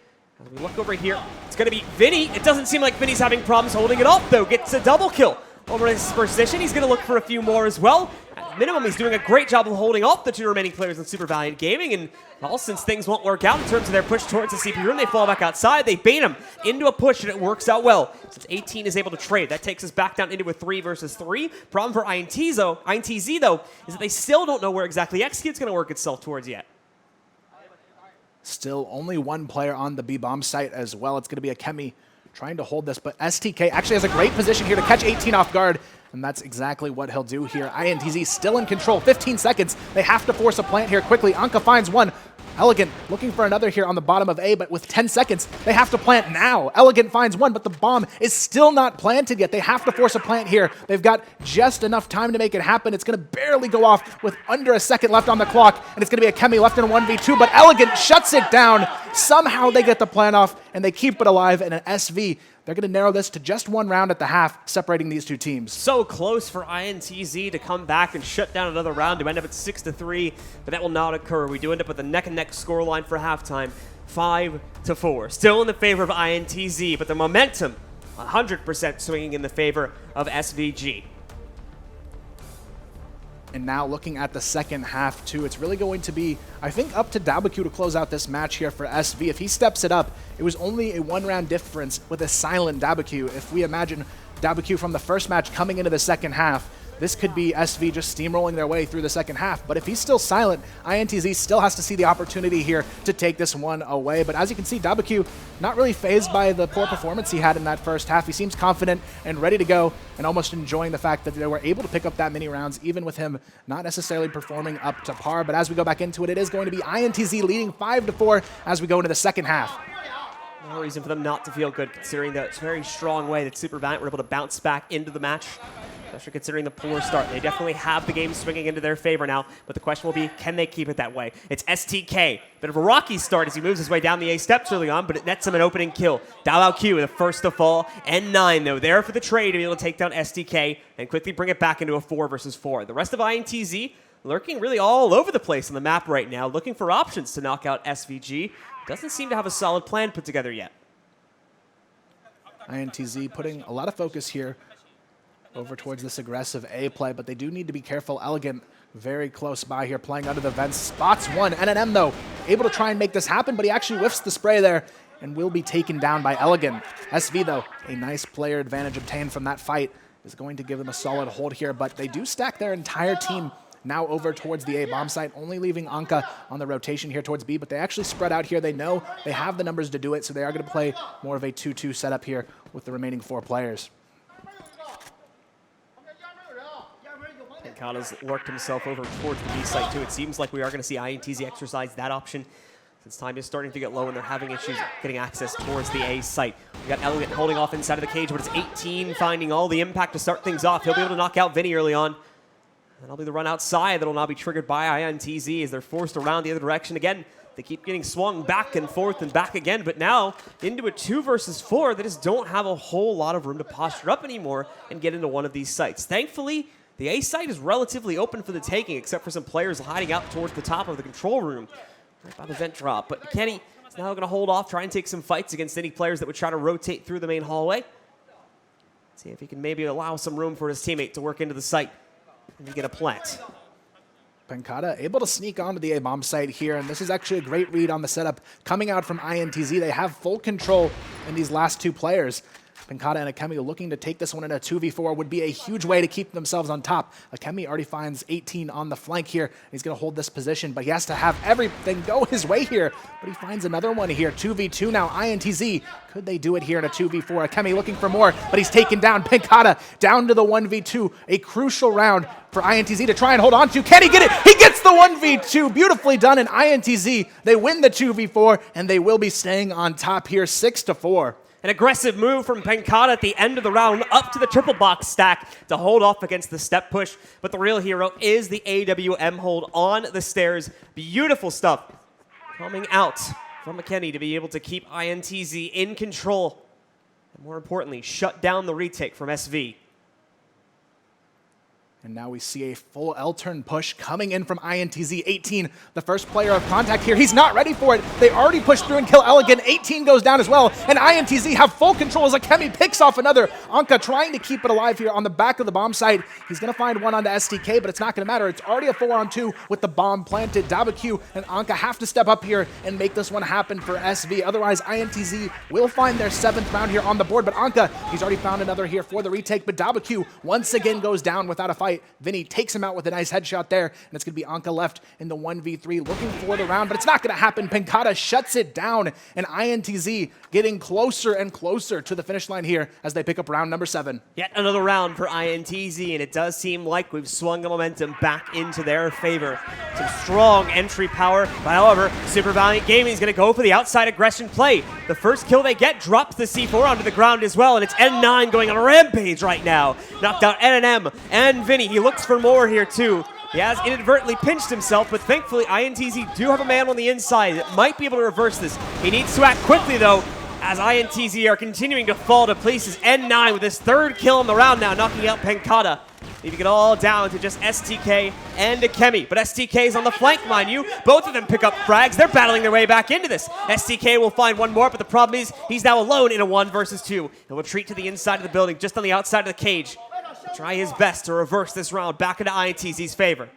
As we look over here, it's going to be Vinny. It doesn't seem like Vinny's having problems holding it up, though. Gets a double kill over his position. He's going to look for a few more as well. At minimum, he's doing a great job of holding up the 2 remaining players in Super Valiant Gaming. And, well, since things won't work out in terms of their push towards the CP room, they fall back outside. They bait him into a push, and it works out well. Since 18 is able to trade, that takes us back down into a 3 versus 3. Problem for INTZ, though, is that they still don't know where exactly Execute's going to work itself towards yet. Still only one player on the B-bomb site as well. It's going to be a Kemi trying to hold this, but STK actually has a great position here to catch 18 off guard, and that's exactly what he'll do here. INTZ still in control, 15 seconds. They have to force a plant here quickly. Anka finds one. Elegant looking for another here on the bottom of A, but with 10 seconds, they have to plant now. Elegant finds one, but the bomb is still not planted yet. They have to force a plant here. They've got just enough time to make it happen. It's going to barely go off with under a second left on the clock, and it's going to be a Kemi left in 1v2, but Elegant shuts it down. Somehow they get the plant off, and they keep it alive, and an SV, they're going to narrow this to just 1 round at the half, separating these 2 teams. So close for INTZ to come back and shut down another round to end up at 6-3, but that will not occur. We do end up with a neck-and-neck scoreline for halftime, 5-4. Still in the favor of INTZ, but the momentum 100% swinging in the favor of SVG. And now looking at the second half, too, it's really going to be, I think, up to Dabaku to close out this match here for SV. If he steps it up, it was only a 1-round difference with a silent Dabaku. If we imagine Dabaku from the first match coming into the second half, this could be SV just steamrolling their way through the second half. But if he's still silent, INTZ still has to see the opportunity here to take this one away. But as you can see, Dabaku not really fazed by the poor performance he had in that first half. He seems confident and ready to go and almost enjoying the fact that they were able to pick up that many rounds, even with him not necessarily performing up to par. But as we go back into it, it is going to be INTZ leading 5-4 as we go into the second half. No reason for them not to feel good, considering the very strong way that Super Valiant were able to bounce back into the match. Especially considering the poor start. They definitely have the game swinging into their favor now, but the question will be, can they keep it that way? It's STK. Bit of a rocky start as he moves his way down the A steps early on, but it nets him an opening kill. Dao Q, the first to fall. N9, though, there for the trade to be able to take down STK and quickly bring it back into a 4 versus 4. The rest of INTZ lurking really all over the place on the map right now, looking for options to knock out SVG. Doesn't seem to have a solid plan put together yet. INTZ putting a lot of focus here over towards this aggressive A play, but they do need to be careful. Elegant very close by here, playing under the vents. Spots one. NNM, though, able to try and make this happen, but he actually whiffs the spray there and will be taken down by Elegant. SV, though, a nice player advantage obtained from that fight. is going to give them a solid hold here, but they do stack their entire team now over towards the A bomb site, only leaving Anka on the rotation here towards B, but they actually spread out here. They know they have the numbers to do it, so they are going to play more of a 2-2 setup here with the remaining 4 players. Penkata's worked himself over towards the B site too. It seems like we are going to see INTZ exercise that option since time is starting to get low and they're having issues getting access towards the A site. We got Elliott holding off inside of the cage, but it's 18 finding all the impact to start things off. He'll be able to knock out Vinny early on. That'll be the run outside that'll now be triggered by INTZ as they're forced around the other direction again. They keep getting swung back and forth and back again, but now into a 2 versus 4, they just don't have a whole lot of room to posture up anymore and get into one of these sites. Thankfully, the A site is relatively open for the taking, except for some players hiding out towards the top of the control room, right by the vent drop. But Kenny is now going to hold off, try and take some fights against any players that would try to rotate through the main hallway. See if he can maybe allow some room for his teammate to work into the site and get a plant. Penkata able to sneak onto the A-bomb site here, and this is actually a great read on the setup. Coming out from INTZ, they have full control in these last 2 players. Penkata and Akemi looking to take this one in a 2v4 would be a huge way to keep themselves on top. Akemi already finds 18 on the flank here. He's going to hold this position, but he has to have everything go his way here. But he finds another one here, 2v2 now. INTZ, could they do it here in a 2v4? Akemi looking for more, but he's taken down. Penkata down to the 1v2. A crucial round for INTZ to try and hold on to. Can he get it? He gets the 1v2. Beautifully done in INTZ. They win the 2v4, and they will be staying on top here, 6-4. An aggressive move from Penkata at the end of the round up to the triple box stack to hold off against the step push. But the real hero is the AWM hold on the stairs. Beautiful stuff coming out from McKenny to be able to keep INTZ in control. And more importantly, shut down the retake from SV. And now we see a full L-turn push coming in from INTZ. 18, the first player of contact here. He's not ready for it. They already pushed through and kill Elegant. 18 goes down as well. And INTZ have full control as Akemi picks off another. Anka trying to keep it alive here on the back of the bomb site. He's going to find one onto STK, but it's not going to matter. It's already a 4-on-2 with the bomb planted. WQ and Anka have to step up here and make this one happen for SV. Otherwise, INTZ will find their 7th round here on the board. But Anka, he's already found another here for the retake. But WQ once again goes down without a fight. Vinny takes him out with a nice headshot there, and it's going to be Anka left in the 1v3 looking for the round, but it's not going to happen. Penkata shuts it down, and INTZ getting closer and closer to the finish line here as they pick up round number 7. Yet another round for INTZ, and it does seem like we've swung the momentum back into their favor. Some strong entry power, but however, Super Valiant Gaming is going to go for the outside aggression play. The first kill they get drops the C4 onto the ground as well, and it's N9 going on a rampage right now. Knocked out NNM and Vinny. He looks for more here too. He has inadvertently pinched himself, but thankfully INTZ do have a man on the inside that might be able to reverse this. He needs to act quickly though, as INTZ are continuing to fall to places. N9 with his 3rd kill in the round now, knocking out Penkata. Leaving it all down to just STK and Akemi. But STK is on the flank, mind you. Both of them pick up frags. They're battling their way back into this. STK will find one more, but the problem is he's now alone in a 1 versus 2. He'll retreat to the inside of the building, just on the outside of the cage. Try his best to reverse this round back into INTZ's favor.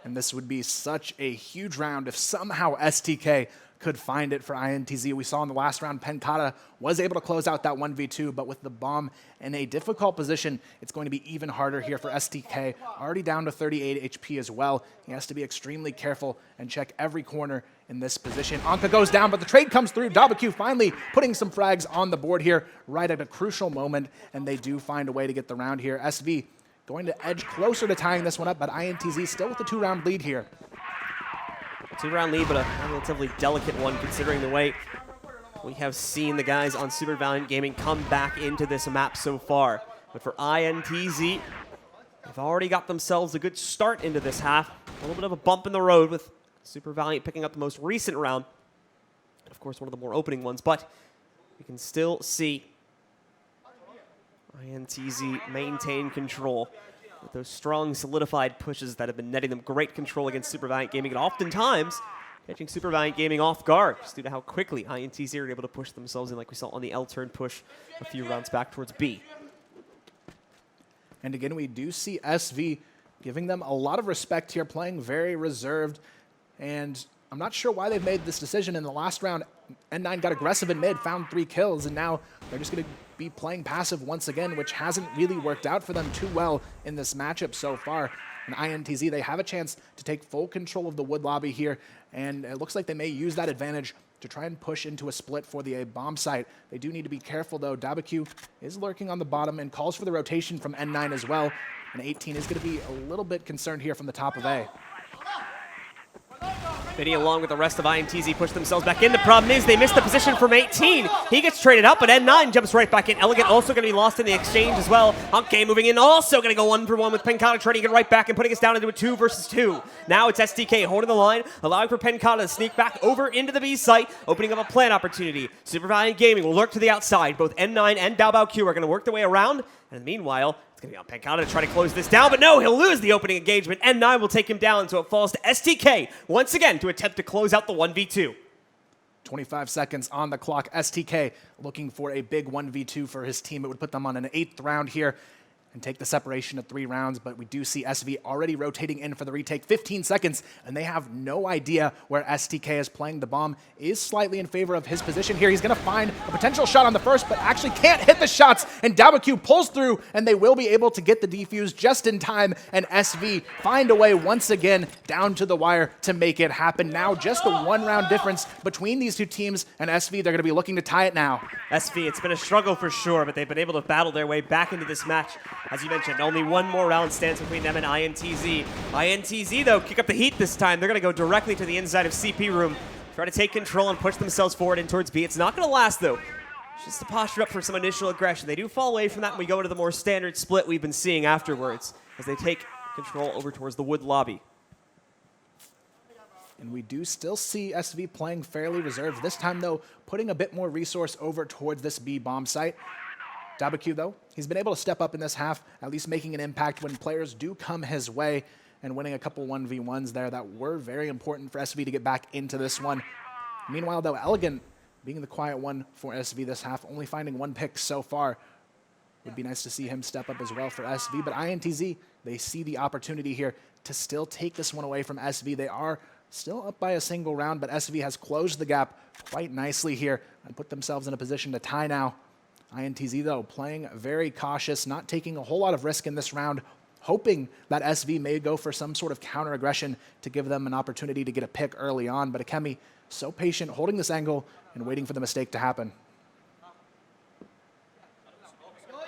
And this would be such a huge round if somehow STK could find it for INTZ. We saw in the last round, Penkata was able to close out that 1v2, but with the bomb in a difficult position, it's going to be even harder here for STK. Already down to 38 HP as well. He has to be extremely careful and check every corner in this position. Anka goes down, but the trade comes through. WQ finally putting some frags on the board here right at a crucial moment, and they do find a way to get the round here. SV going to edge closer to tying this one up, but INTZ still with the 2-round lead here. 2-round lead, but a relatively delicate one considering the way we have seen the guys on Super Valiant Gaming come back into this map so far. But for INTZ, they've already got themselves a good start into this half. A little bit of a bump in the road with Super Valiant picking up the most recent round. Of course, one of the more opening ones, but we can still see INTZ maintain control with those strong, solidified pushes that have been netting them great control against Super Valiant Gaming, and oftentimes catching Super Valiant Gaming off guard just due to how quickly INTZ are able to push themselves in, like we saw on the L-turn push a few rounds back towards B. And again, we do see SV giving them a lot of respect here, playing very reserved, and I'm not sure why they've made this decision. In the last round, N9 got aggressive in mid, found 3 kills, and now they're just going to be playing passive once again, which hasn't really worked out for them too well in this matchup so far. And INTZ, they have a chance to take full control of the wood lobby here, and it looks like they may use that advantage to try and push into a split for the A bomb site. They do need to be careful, though. Dabaku is lurking on the bottom and calls for the rotation from N9 as well. And 18 is going to be a little bit concerned here from the top of A. Vinny, along with the rest of INTZ, push themselves back in. The problem is they missed the position from 18. He gets traded out, but N9 jumps right back in. Elegant also going to be lost in the exchange as well. Hunke moving in, also going to go 1-for-1 with Penkata, trading it right back and putting us down into a 2 versus 2. Now it's STK holding the line, allowing for Penkata to sneak back over into the B site, opening up a plant opportunity. Super Valiant Gaming will lurk to the outside. Both N9 and Daobao Q are going to work their way around, and meanwhile, it's going to be on Penkata to try to close this down, but no, he'll lose the opening engagement. N9 will take him down, so it falls to STK once again to attempt to close out the 1v2. 25 seconds on the clock. STK looking for a big 1v2 for his team. It would put them on an 8th round here and take the separation of 3 rounds, but we do see SV already rotating in for the retake. 15 seconds, and they have no idea where STK is playing. The bomb is slightly in favor of his position here. He's going to find a potential shot on the first, but actually can't hit the shots, and Dabaku pulls through, and they will be able to get the defuse just in time, and SV find a way once again down to the wire to make it happen. Now just a 1-round difference between these two teams, and SV, they're going to be looking to tie it now. SV, it's been a struggle for sure, but they've been able to battle their way back into this match. As you mentioned, only 1 more round stands between them and INTZ. INTZ, though, kick up the heat this time. They're going to go directly to the inside of CP room, try to take control and push themselves forward in towards B. It's not going to last, though. Just to posture up for some initial aggression. They do fall away from that, and we go into the more standard split we've been seeing afterwards as they take control over towards the wood lobby. And we do still see SV playing fairly reserved. This time, though, putting a bit more resource over towards this B bomb site. Dabaku, though, he's been able to step up in this half, at least making an impact when players do come his way and winning a couple 1v1s there that were very important for SV to get back into this one. Meanwhile, though, Elegant being the quiet one for SV this half, only finding 1 pick so far. Would be nice to see him step up as well for SV, but INTZ, they see the opportunity here to still take this one away from SV. They are still up by a single round, but SV has closed the gap quite nicely here and put themselves in a position to tie now. INTZ, though, playing very cautious, not taking a whole lot of risk in this round, hoping that SV may go for some sort of counter-aggression to give them an opportunity to get a pick early on. But Akemi, so patient, holding this angle and waiting for the mistake to happen.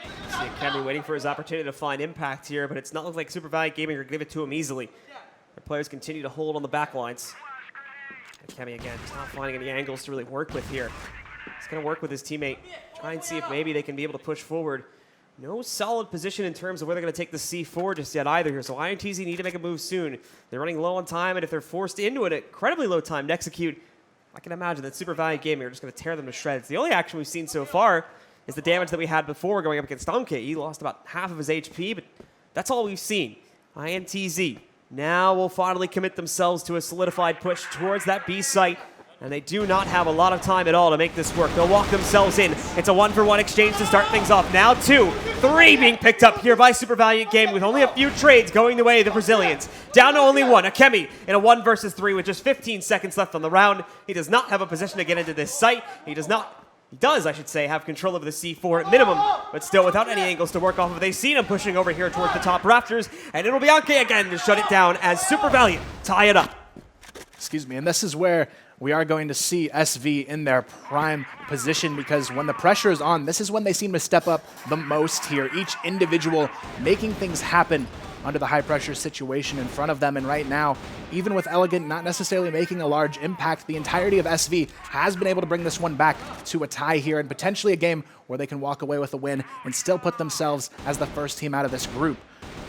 See Akemi waiting for his opportunity to find impact here, but it's not looking like Super Valiant Gaming are going to give it to him easily. Their players continue to hold on the back lines. Akemi, again, just not finding any angles to really work with here. He's going to work with his teammate, try and see if maybe they can be able to push forward. No solid position in terms of where they're going to take the C4 just yet either here, so INTZ need to make a move soon. They're running low on time, and if they're forced into an incredibly low time to execute, I can imagine that Super Valiant Gaming are just going to tear them to shreds. The only action we've seen so far is the damage that we had before going up against Hunke. He lost about half of his HP, but that's all we've seen. INTZ now will finally commit themselves to a solidified push towards that B site. And they do not have a lot of time at all to make this work. They'll walk themselves in. It's a 1-for-1 exchange to start things off. Now 2, 3 being picked up here by Super Valiant Gaming with only a few trades going the way of the Brazilians. Down to only 1. Akemi in a 1 versus 3 with just 15 seconds left on the round. He does not have a position to get into this site. He does, I should say, have control of the C4 at minimum, but still without any angles to work off of. They've seen him pushing over here towards the top rafters, and it'll be Hunke again to shut it down as Super Valiant tie it up. Excuse me, and this is where we are going to see SV in their prime position, because when the pressure is on, this is when they seem to step up the most here. Each individual making things happen under the high-pressure situation in front of them. And right now, even with Elegant not necessarily making a large impact, the entirety of SV has been able to bring this one back to a tie here, and potentially a game where they can walk away with a win and still put themselves as the first team out of this group.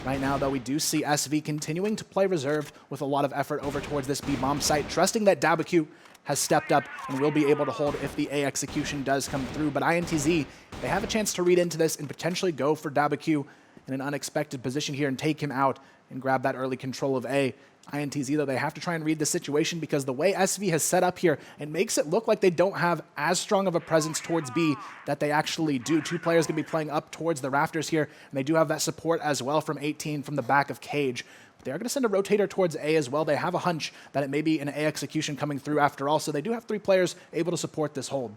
Right now, though, we do see SV continuing to play reserved with a lot of effort over towards this B-bomb site, trusting that Dabaku has stepped up and will be able to hold if the A execution does come through. But INTZ, they have a chance to read into this and potentially go for Dabaku in an unexpected position here and take him out and grab that early control of A. INTZ, though, they have to try and read the situation, because the way SV has set up here, it makes it look like they don't have as strong of a presence towards B that they actually do. 2 players going to be playing up towards the rafters here, and they do have that support as well from 18 from the back of Cage. They are going to send a rotator towards A as well. They have a hunch that it may be an A execution coming through after all, so they do have 3 players able to support this hold.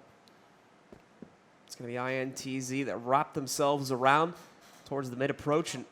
It's going to be INTZ that wrap themselves around towards the mid approach and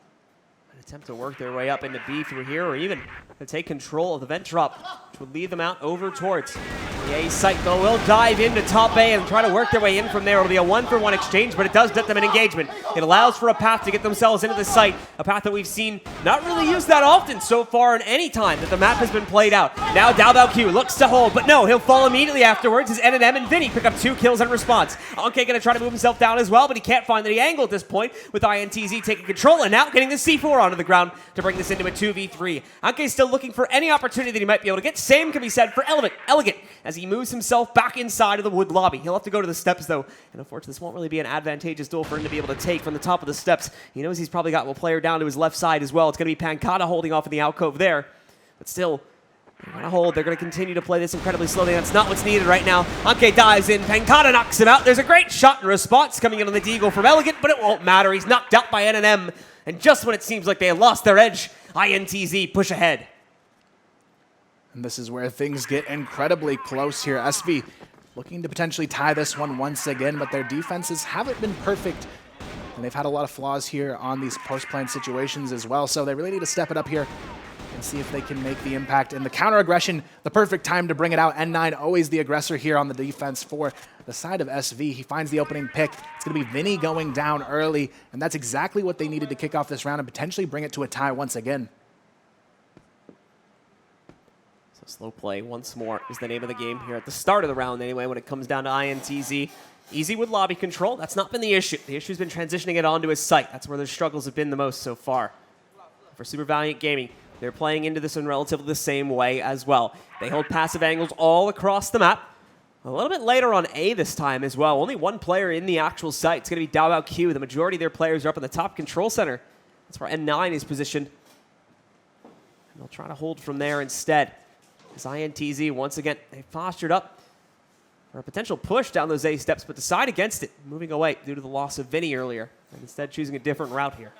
attempt to work their way up into B through here, or even to take control of the vent drop, which would lead them out over towards the A site. Though will dive into top A and try to work their way in from there. It'll be a 1-for-1 exchange, but it does get them an engagement. It allows for a path to get themselves into the site, a path that we've seen not really used that often so far in any time that the map has been played out. Now Dalbao looks to hold, but no, he'll fall immediately afterwards as NM and Vinny pick up 2 kills in response. Anke gonna try to move himself down as well, but he can't find the angle at this point, with INTZ taking control and now getting the C4 onto the ground to bring this into a 2v3. Anke's still looking for any opportunity that he might be able to get. Same can be said for Elegant as he moves himself back inside of the wood lobby. He'll have to go to the steps though, and unfortunately this won't really be an advantageous duel for him to be able to take from the top of the steps. He knows he's probably got a player down to his left side as well. It's going to be Pancata holding off in the alcove there, but still, they're going to hold. They're going to continue to play this incredibly slowly. That's not what's needed right now. Anke dives in. Pancata knocks him out. There's a great shot in response coming in on the deagle from Elegant, but it won't matter. He's knocked out by NM, and just when it seems like they lost their edge, INTZ push ahead. And this is where things get incredibly close here. SV looking to potentially tie this one once again, but their defenses haven't been perfect. And they've had a lot of flaws here on these post-plan situations as well. So they really need to step it up here and see if they can make the impact. And the counter-aggression, the perfect time to bring it out. N9 always the aggressor here on the defense for the side of SV. He finds the opening pick. It's going to be Vinny going down early. And that's exactly what they needed to kick off this round and potentially bring it to a tie once again. So slow play once more is the name of the game here at the start of the round anyway when it comes down to INTZ. Easy with lobby control. That's not been the issue. The issue's been transitioning it onto his site. That's where their struggles have been the most so far. For Super Valiant Gaming, they're playing into this in relatively the same way as well. They hold passive angles all across the map. A little bit later on A this time as well. Only 1 player in the actual site. It's going to be Dalbao Q. The majority of their players are up in the top control center. That's where N9 is positioned. And they'll try to hold from there instead. As INTZ, once again, they postured up for a potential push down those A steps, but decide against it, moving away due to the loss of Vinny earlier, and instead choosing a different route here.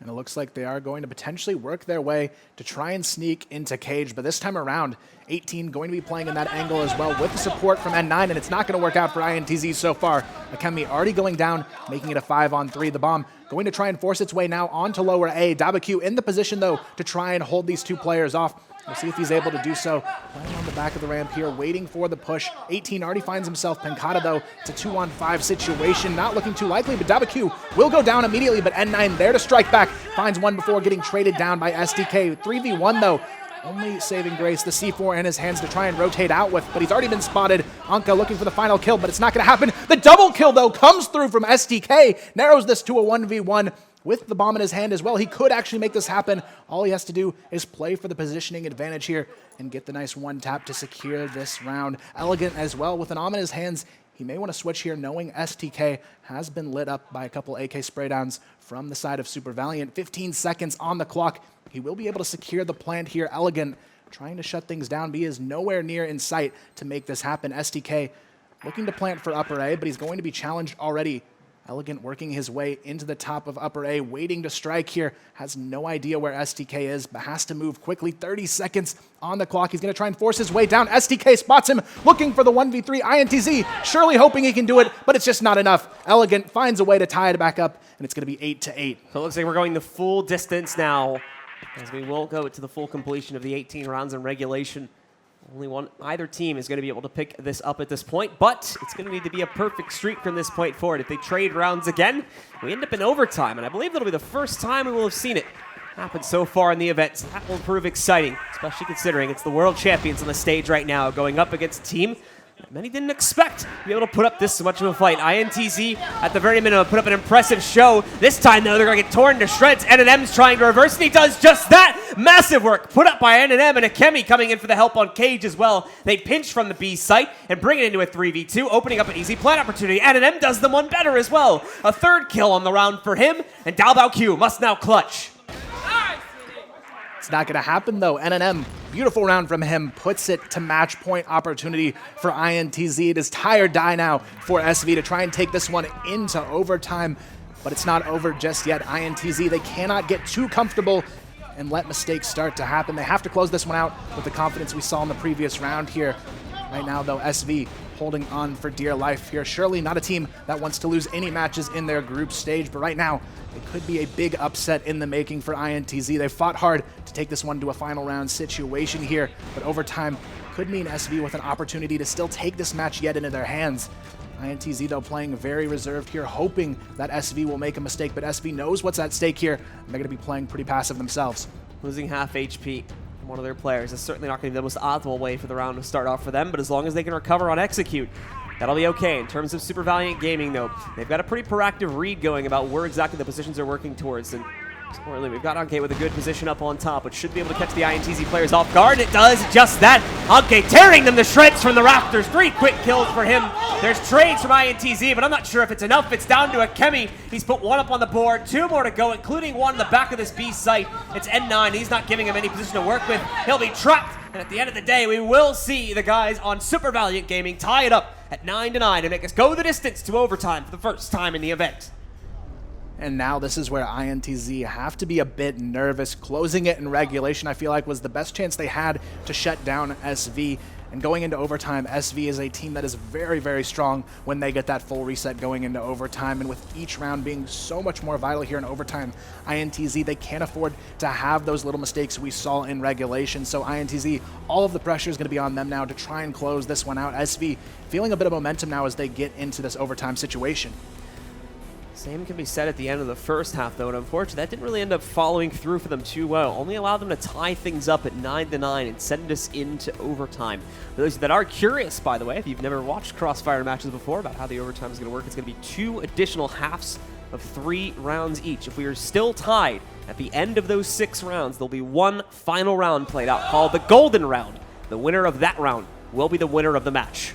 And it looks like they are going to potentially work their way to try and sneak into Cage, but this time around, 18 going to be playing in that angle as well with the support from N9, and it's not going to work out for INTZ so far. Akemi already going down, making it a 5-on-3. The bomb going to try and force its way now onto lower A. Dabaku in the position, though, to try and hold these 2 players off. We'll see if he's able to do so. Playing on the back of the ramp here, waiting for the push. 18 already finds himself. Pancata, though, it's a 2-on-5 situation. Not looking too likely, but Dabaku will go down immediately, but N9 there to strike back. Finds one before getting traded down by SDK. 3v1, though. Only saving grace, the C4 in his hands to try and rotate out with, but he's already been spotted. Anka looking for the final kill, but it's not going to happen. The double kill, though, comes through from SDK. Narrows this to a 1v1. With the bomb in his hand as well, he could actually make this happen. All he has to do is play for the positioning advantage here and get the nice 1-tap to secure this round. Elegant as well with an AWM in his hands. He may want to switch here knowing STK has been lit up by a couple AK spray downs from the side of Super Valiant. 15 seconds on the clock. He will be able to secure the plant here. Elegant trying to shut things down, but he is nowhere near in sight to make this happen. STK looking to plant for upper A, but he's going to be challenged already. Elegant working his way into the top of upper A, waiting to strike here. Has no idea where STK is, but has to move quickly. 30 seconds on the clock. He's going to try and force his way down. STK spots him, looking for the 1v3. INTZ surely hoping he can do it, but it's just not enough. Elegant finds a way to tie it back up, and it's going to be 8-8. So it looks like we're going the full distance now, as we will go to the full completion of the 18 rounds in regulation. Only one, either team is going to be able to pick this up at this point, but it's going to need to be a perfect streak from this point forward. If they trade rounds again, we end up in overtime, and I believe that'll be the first time we will have seen it happen so far in the event. So that will prove exciting, especially considering it's the world champions on the stage right now going up against a team that many didn't expect to be able to put up this much of a fight. INTZ, at the very minimum, put up an impressive show. This time, though, they're going to get torn to shreds. NM's trying to reverse, and he does just that. Massive work put up by NM, and Akemi coming in for the help on Cage as well. They pinch from the B site and bring it into a 3v2, opening up an easy plant opportunity. NM does them one better as well. A 3rd kill on the round for him, and Dalbao Q must now clutch. It's not going to happen, though. NNM, beautiful round from him, puts it to match point opportunity for INTZ. It is tie or die now for SV to try and take this one into overtime, but it's not over just yet. INTZ, they cannot get too comfortable and let mistakes start to happen. They have to close this one out with the confidence we saw in the previous round here. Right now, though, SV holding on for dear life here. Surely not a team that wants to lose any matches in their group stage, but right now, it could be a big upset in the making for INTZ. They fought hard to take this one to a final round situation here, but overtime could mean SV with an opportunity to still take this match yet into their hands. INTZ, though, playing very reserved here, hoping that SV will make a mistake, but SV knows what's at stake here, and they're going to be playing pretty passive themselves. Losing half HP from one of their players is certainly not going to be the most optimal way for the round to start off for them, but as long as they can recover on execute, that'll be okay. In terms of Super Valiant Gaming, though, they've got a pretty proactive read going about where exactly the positions are working towards. And importantly, we've got Anke with a good position up on top, which should be able to catch the INTZ players off guard. It does just that. Anke tearing them to shreds from the rafters. 3 quick kills for him. There's trades from INTZ, but I'm not sure if it's enough. It's down to Akemi. He's put 1 up on the board, 2 more to go, including 1 in the back of this B site. It's N9. He's not giving him any position to work with. He'll be trapped. And at the end of the day, we will see the guys on Super Valiant Gaming tie it up at 9-9 and make us go the distance to overtime for the first time in the event. And now this is where INTZ have to be a bit nervous. Closing it in regulation, I feel like, was the best chance they had to shut down SV. And going into overtime, SV is a team that is very, very strong when they get that full reset going into overtime. And with each round being so much more vital here in overtime, INTZ, they can't afford to have those little mistakes we saw in regulation. So INTZ, all of the pressure is going to be on them now to try and close this one out. SV feeling a bit of momentum now as they get into this overtime situation. Same can be said at the end of the first half, though, and unfortunately, that didn't really end up following through for them too well. Only allowed them to tie things up at 9-9 and send us into overtime. For those that are curious, by the way, if you've never watched CROSSFIRE matches before about how the overtime is going to work, it's going to be 2 additional halves of 3 rounds each. If we are still tied at the end of those 6 rounds, there'll be 1 final round played out called the Golden Round. The winner of that round will be the winner of the match.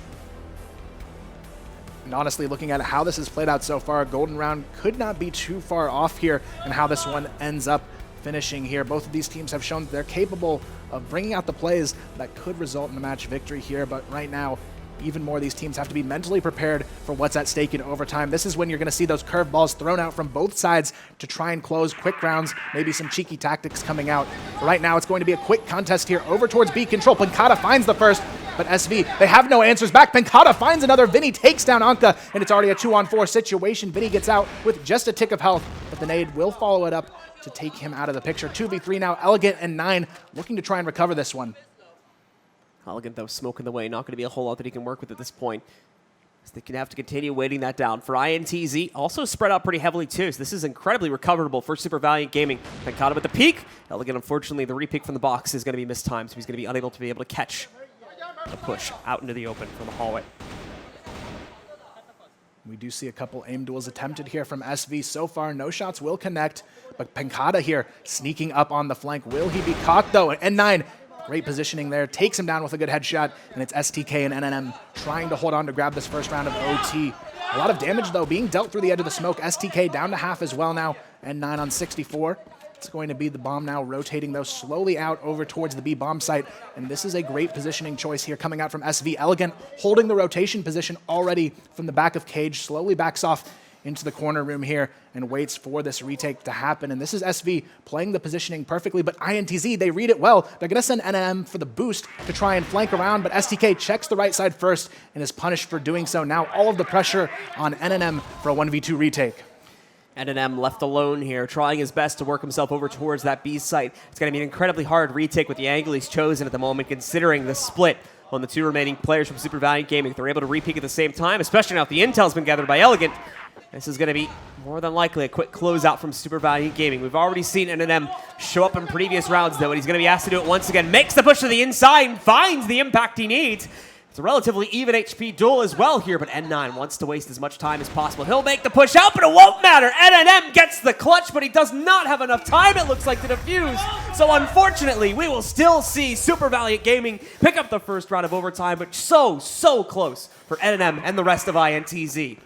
And honestly, looking at how this has played out so far, Golden Round could not be too far off here and how this one ends up finishing here. Both of these teams have shown that they're capable of bringing out the plays that could result in a match victory here, but right now, even more, these teams have to be mentally prepared for what's at stake in overtime. This is when you're going to see those curveballs thrown out from both sides to try and close quick rounds, maybe some cheeky tactics coming out. But right now, it's going to be a quick contest here over towards B control. Pankata finds the first, but SV, they have no answers back. Pankata finds another. Vinny takes down Anka, and it's already a 2-on-4 situation. Vinny gets out with just a tick of health, but the nade will follow it up to take him out of the picture. 2v3 now, Elegant and 9 looking to try and recover this one. Elegant, though, smoking the way. Not going to be a whole lot that he can work with at this point. So they can have to continue waiting that down. For INTZ, also spread out pretty heavily, too. So this is incredibly recoverable for Super Valiant Gaming. Pankata with the peak. Elegant, unfortunately, the re-peek from the box is going to be mistimed, so he's going to be unable to be able to catch the push out into the open from the hallway. We do see a couple aim duels attempted here from SV. So far, no shots will connect, but Pankata here sneaking up on the flank. Will he be caught, though? N9, great positioning there, takes him down with a good headshot, and it's STK and NNM trying to hold on to grab this first round of OT. A lot of damage, though, being dealt through the edge of the smoke. STK down to half as well now, N9 on 64. It's going to be the bomb now, rotating, though, slowly out over towards the B bomb site. And this is a great positioning choice here coming out from SV. Elegant holding the rotation position already from the back of Cage, slowly backs off into the corner room here and waits for this retake to happen. And this is SV playing the positioning perfectly, but INTZ, they read it well. They're going to send NM for the boost to try and flank around, but STK checks the right side first and is punished for doing so. Now all of the pressure on NNM for a 1v2 retake. NNM left alone here, trying his best to work himself over towards that B site. It's going to be an incredibly hard retake with the angle he's chosen at the moment, considering the split on the 2 remaining players from Super Valiant Gaming. If they're able to re-peek at the same time, especially now that the intel's been gathered by Elegant, this is going to be more than likely a quick closeout from Super Valiant Gaming. We've already seen NNM show up in previous rounds, though, and he's going to be asked to do it once again. Makes the push to the inside and finds the impact he needs. It's a relatively even HP duel as well here, but N9 wants to waste as much time as possible. He'll make the push out, but it won't matter. NNM gets the clutch, but he does not have enough time, it looks like, to defuse. So unfortunately, we will still see Super Valiant Gaming pick up the first round of overtime, but so close for NNM and the rest of INTZ.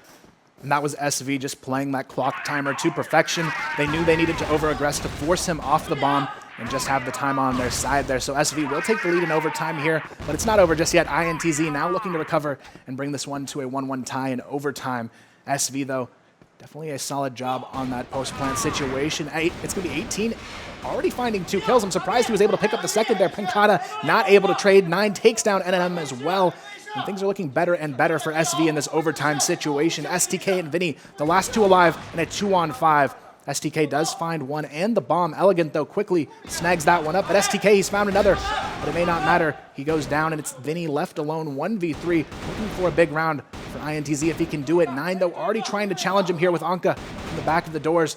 And that was SV just playing that clock timer to perfection. They knew they needed to over-aggress to force him off the bomb and just have the time on their side there. So SV will take the lead in overtime here, but it's not over just yet. INTZ now looking to recover and bring this one to a 1-1 tie in overtime. SV, though, Definitely a solid job on that post-plant situation. It's going to be 18. Already finding 2 kills. I'm surprised he was able to pick up the second there. Pancata not able to trade. 9 takes down NM as well. And things are looking better and better for SV in this overtime situation. STK and Vinny, the last 2 alive in a 2-on-5. STK does find one and the bomb. Elegant, though, quickly snags that one up. But STK, he's found another, but it may not matter. He goes down, and it's Vinny left alone, 1v3, looking for a big round for INTZ if he can do it. 9, though, already trying to challenge him here with Anka in the back of the doors.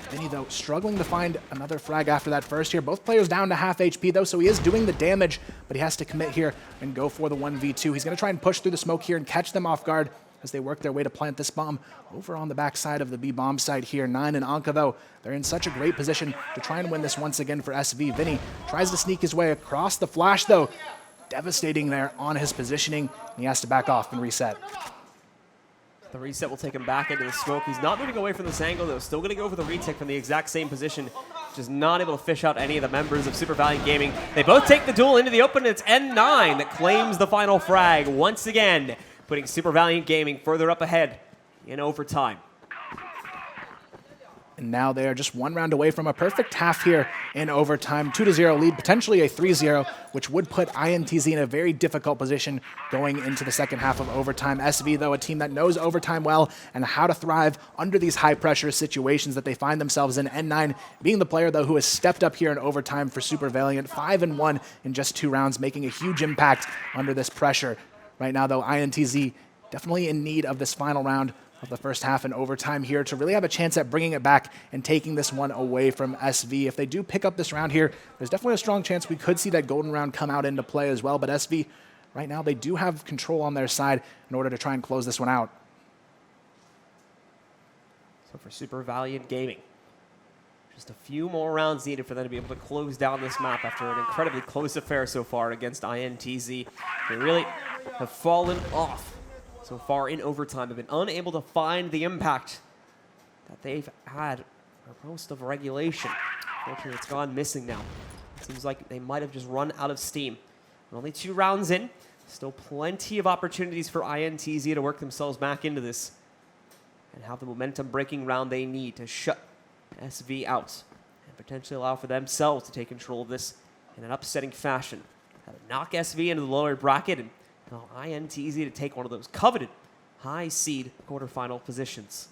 Vinny, though, struggling to find another frag after that first here. Both players down to half HP, though, so he is doing the damage, but he has to commit here and go for the 1v2. He's going to try and push through the smoke here and catch them off guard as they work their way to plant this bomb over on the backside of the B bomb site here. 9 and Anka, though, they're in such a great position to try and win this once again for SV. Vinny tries to sneak his way across the flash, though, devastating there on his positioning. And he has to back off and reset. The reset will take him back into the smoke. He's not moving away from this angle, though. Still going to go for the retake from the exact same position. Just not able to fish out any of the members of Super Valiant Gaming. They both take the duel into the open. It's N9 that claims the final frag once again, putting Super Valiant Gaming further up ahead in overtime. And now they are just 1 round away from a perfect half here in overtime. 2-0 lead, potentially a 3-0, which would put INTZ in a very difficult position going into the second half of overtime. SV, though, a team that knows overtime well and how to thrive under these high-pressure situations that they find themselves in. N9 being the player, though, who has stepped up here in overtime for Super Valiant. 5-1 in just 2 rounds, making a huge impact under this pressure. Right now, though, INTZ definitely in need of this final round of the first half in overtime here to really have a chance at bringing it back and taking this one away from SV. If they do pick up this round here, there's definitely a strong chance we could see that golden round come out into play as well. But SV, right now, they do have control on their side in order to try and close this one out. So for Super Valiant Gaming, just a few more rounds needed for them to be able to close down this map after an incredibly close affair so far against INTZ. They really have fallen off so far in overtime, have been unable to find the impact that they've had for most of regulation. Unfortunately, it's gone missing now. It seems like they might have just run out of steam. We're only 2 rounds in. Still plenty of opportunities for INTZ to work themselves back into this and have the momentum-breaking round they need to shut SV out and potentially allow for themselves to take control of this in an upsetting fashion. Have to knock SV into the lower bracket and allow INTZ to take one of those coveted high seed quarterfinal positions.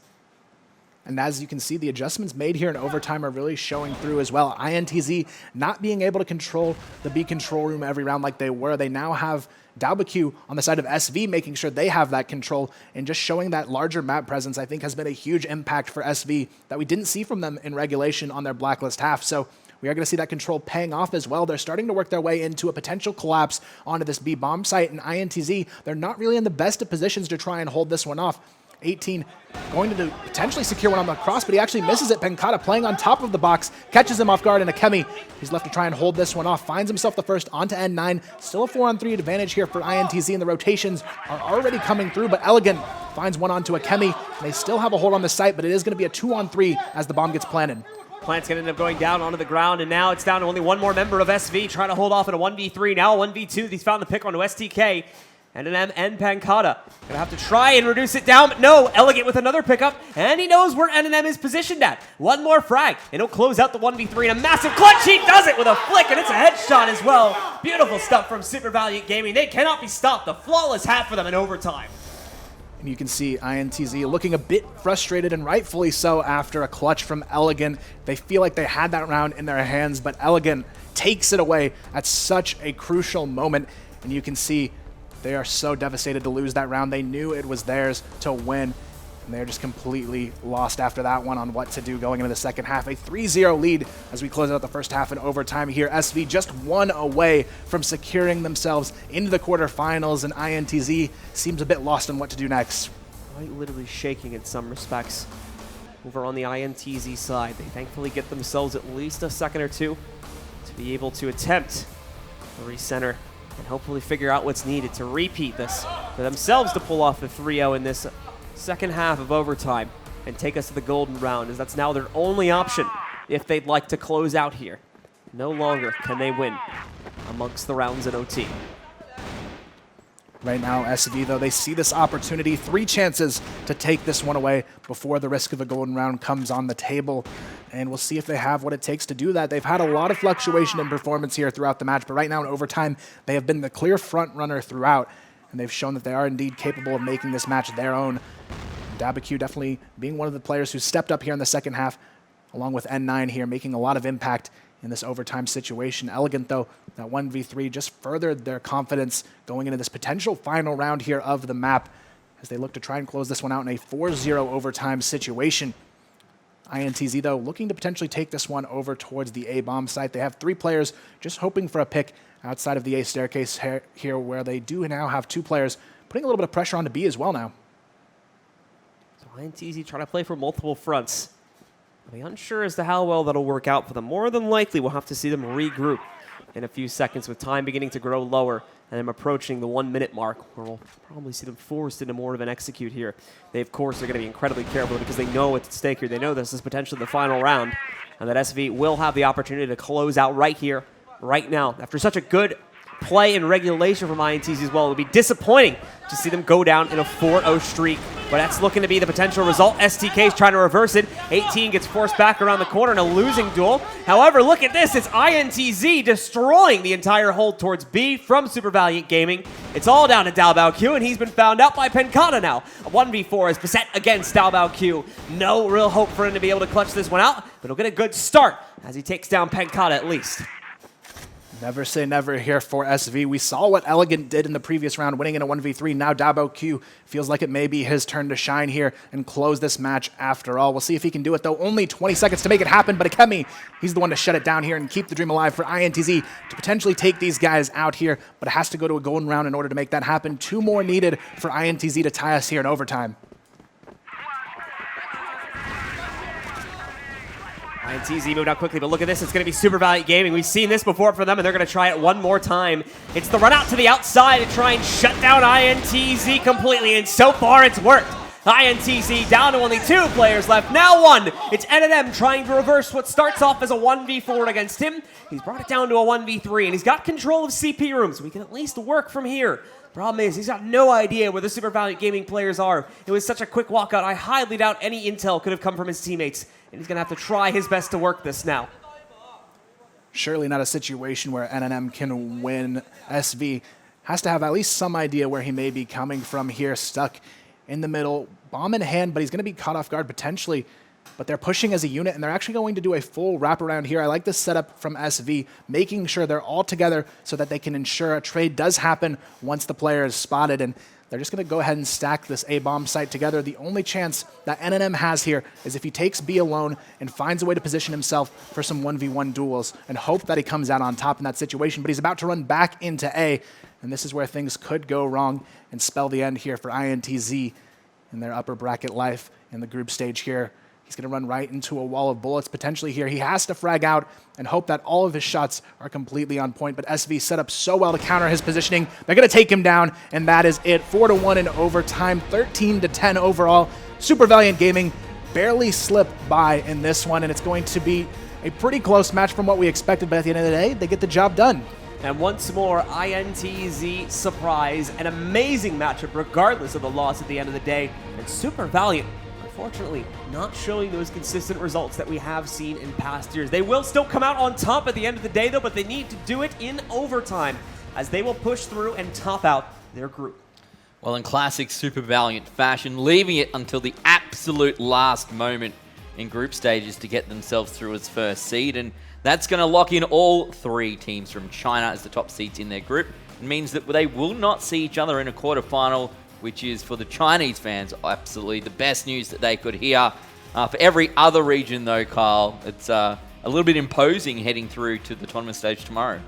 And as you can see, the adjustments made here in overtime are really showing through as well. INTZ not being able to control the B control room every round like they were. They now have Dalbeq on the side of SV making sure they have that control, and just showing that larger map presence, I think, has been a huge impact for SV that we didn't see from them in regulation on their blacklist half. So we are going to see that control paying off as well. They're starting to work their way into a potential collapse onto this B bomb site, and INTZ, they're not really in the best of positions to try and hold this one off. 18 going to potentially secure one on the cross, but he actually misses it. Pancata playing on top of the box, catches him off guard, and Akemi, he's left to try and hold this one off. Finds himself the first onto N9. Still a 4-on-3 advantage here for INTZ, and the rotations are already coming through, but Elegant finds one onto Akemi. They still have a hold on the site, but it is going to be a 2-on-3 as the bomb gets planted. Plant's going to end up going down onto the ground, and now it's down to only one more member of SV trying to hold off in a 1v3. Now a 1v2. He's found the pick onto STK. And an and Pancata. Gonna have to try and reduce it down, but no, Elegant with another pickup, and he knows where NM is positioned at. One more frag, and he'll close out the 1v3 in a massive clutch. He does it with a flick, and it's a headshot as well. Beautiful stuff from Super Valiant Gaming. They cannot be stopped. A flawless half for them in overtime. And you can see INTZ looking a bit frustrated, and rightfully so, after a clutch from Elegant. They feel like they had that round in their hands, but Elegant takes it away at such a crucial moment, and you can see they are so devastated to lose that round. They knew it was theirs to win, and they're just completely lost after that one on what to do going into the second half. A 3-0 lead as we close out the first half in overtime here. SV just 1 away from securing themselves into the quarterfinals, and INTZ seems a bit lost on what to do next. Quite literally shaking in some respects over on the INTZ side. They thankfully get themselves at least a second or two to be able to attempt the recenter and hopefully figure out what's needed to repeat this for themselves to pull off the 3-0 in this second half of overtime and take us to the golden round, as that's now their only option if they'd like to close out here. No longer can they win amongst the rounds in OT. right now. SV, though, they see this opportunity. 3 chances to take this one away before the risk of a golden round comes on the table. And we'll see if they have what it takes to do that. They've had a lot of fluctuation in performance here throughout the match, but right now in overtime, they have been the clear front runner throughout, and they've shown that they are indeed capable of making this match their own. Dabaku definitely being one of the players who stepped up here in the second half, along with N9 here, making a lot of impact in this overtime situation. Elegant, though, that 1v3 just furthered their confidence going into this potential final round here of the map as they look to try and close this one out in a 4-0 overtime situation. INTZ, though, looking to potentially take this one over towards the A-bomb site. They have 3 players just hoping for a pick outside of the A staircase here, where they do now have 2 players, putting a little bit of pressure on to B as well now. So INTZ trying to play for multiple fronts. I'll be unsure as to how well that'll work out for them. More than likely, we'll have to see them regroup in a few seconds with time beginning to grow lower and them approaching the 1-minute mark, where we'll probably see them forced into more of an execute here. They, of course, are going to be incredibly careful because they know what's at stake here. They know this is potentially the final round, and that SV will have the opportunity to close out right here, right now. After such a good play in regulation from INTZ as well, it would be disappointing to see them go down in a 4-0 streak. But that's looking to be the potential result. STK's trying to reverse it. 18 gets forced back around the corner in a losing duel. However, look at this. It's INTZ destroying the entire hold towards B from Super Valiant Gaming. It's all down to Dalbao Q, and he's been found out by Pencata now. A 1v4 is beset against Dalbao Q. No real hope for him to be able to clutch this one out, but he'll get a good start as he takes down Pencata at least. Never say never here for SV. We saw what Elegant did in the previous round, winning in a 1v3. Now Dalbao Q feels like it may be his turn to shine here and close this match after all. We'll see if he can do it, though. Only 20 seconds to make it happen, but Akemi, he's the one to shut it down here and keep the dream alive for INTZ to potentially take these guys out here, but it has to go to a golden round in order to make that happen. 2 more needed for INTZ to tie us here in overtime. INTZ moved out quickly, but look at this. It's going to be Super Valiant Gaming. We've seen this before from them, and they're going to try it one more time. It's the run out to the outside to try and shut down INTZ completely, and so far it's worked. INTZ down to only 2 players left. Now 1. It's N&M trying to reverse what starts off as a 1v4 against him. He's brought it down to a 1v3, and he's got control of CP room, so we can at least work from here. Problem is, he's got no idea where the Super Valiant Gaming players are. It was such a quick walkout, I highly doubt any intel could have come from his teammates. And he's going to have to try his best to work this now. Surely not a situation where N&M can win. SV has to have at least some idea where he may be coming from here, stuck in the middle. Bomb in hand, but he's going to be caught off guard potentially. But they're pushing as a unit, and they're actually going to do a full wraparound here. I like this setup from SV, making sure they're all together so that they can ensure a trade does happen once the player is spotted. And they're just going to go ahead and stack this A-bomb site together. The only chance that N&M has here is if he takes B alone and finds a way to position himself for some 1v1 duels and hope that he comes out on top in that situation. But he's about to run back into A, and this is where things could go wrong and spell the end here for INTZ in their upper bracket life in the group stage here. He's going to run right into a wall of bullets potentially here. He has to frag out and hope that all of his shots are completely on point. But SV set up so well to counter his positioning. They're going to take him down, and that is it. 4-1 in overtime, 13-10 overall. Super Valiant Gaming barely slipped by in this one, and it's going to be a pretty close match from what we expected. But at the end of the day, they get the job done. And once more, INTZ surprise. An amazing matchup regardless of the loss at the end of the day. And Super Valiant, unfortunately, not showing those consistent results that we have seen in past years. They will still come out on top at the end of the day, though, but they need to do it in overtime as they will push through and top out their group. Well, in classic Super Valiant fashion, leaving it until the absolute last moment in group stages to get themselves through as first seed, and that's going to lock in all 3 teams from China as the top seeds in their group. It means that they will not see each other in a quarterfinal, which is, for the Chinese fans, absolutely the best news that they could hear. For every other region, though, Kyle, it's a little bit imposing heading through to the tournament stage tomorrow.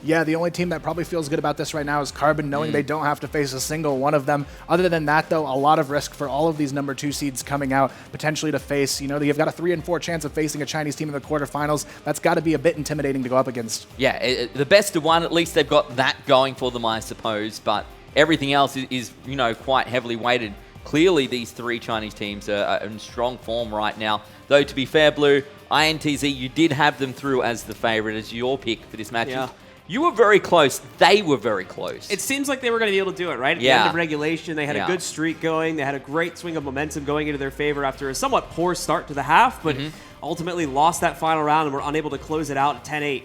Yeah, the only team that probably feels good about this right now is Carbon, knowing they don't have to face a single one of them. Other than that, though, a lot of risk for all of these number 2 seeds coming out, potentially to face, you've got a 3 and 4 chance of facing a Chinese team in the quarterfinals. That's got to be a bit intimidating to go up against. Yeah, the best of one, at least they've got that going for them, I suppose, but everything else is quite heavily weighted. Clearly, these 3 Chinese teams are in strong form right now. Though, to be fair, Blue, INTZ, you did have them through as the favorite, as your pick for this match. Yeah. You were very close. They were very close. It seems like they were going to be able to do it, right? At the end of regulation, they had a good streak going. They had a great swing of momentum going into their favor after a somewhat poor start to the half, but ultimately lost that final round and were unable to close it out at 10-8.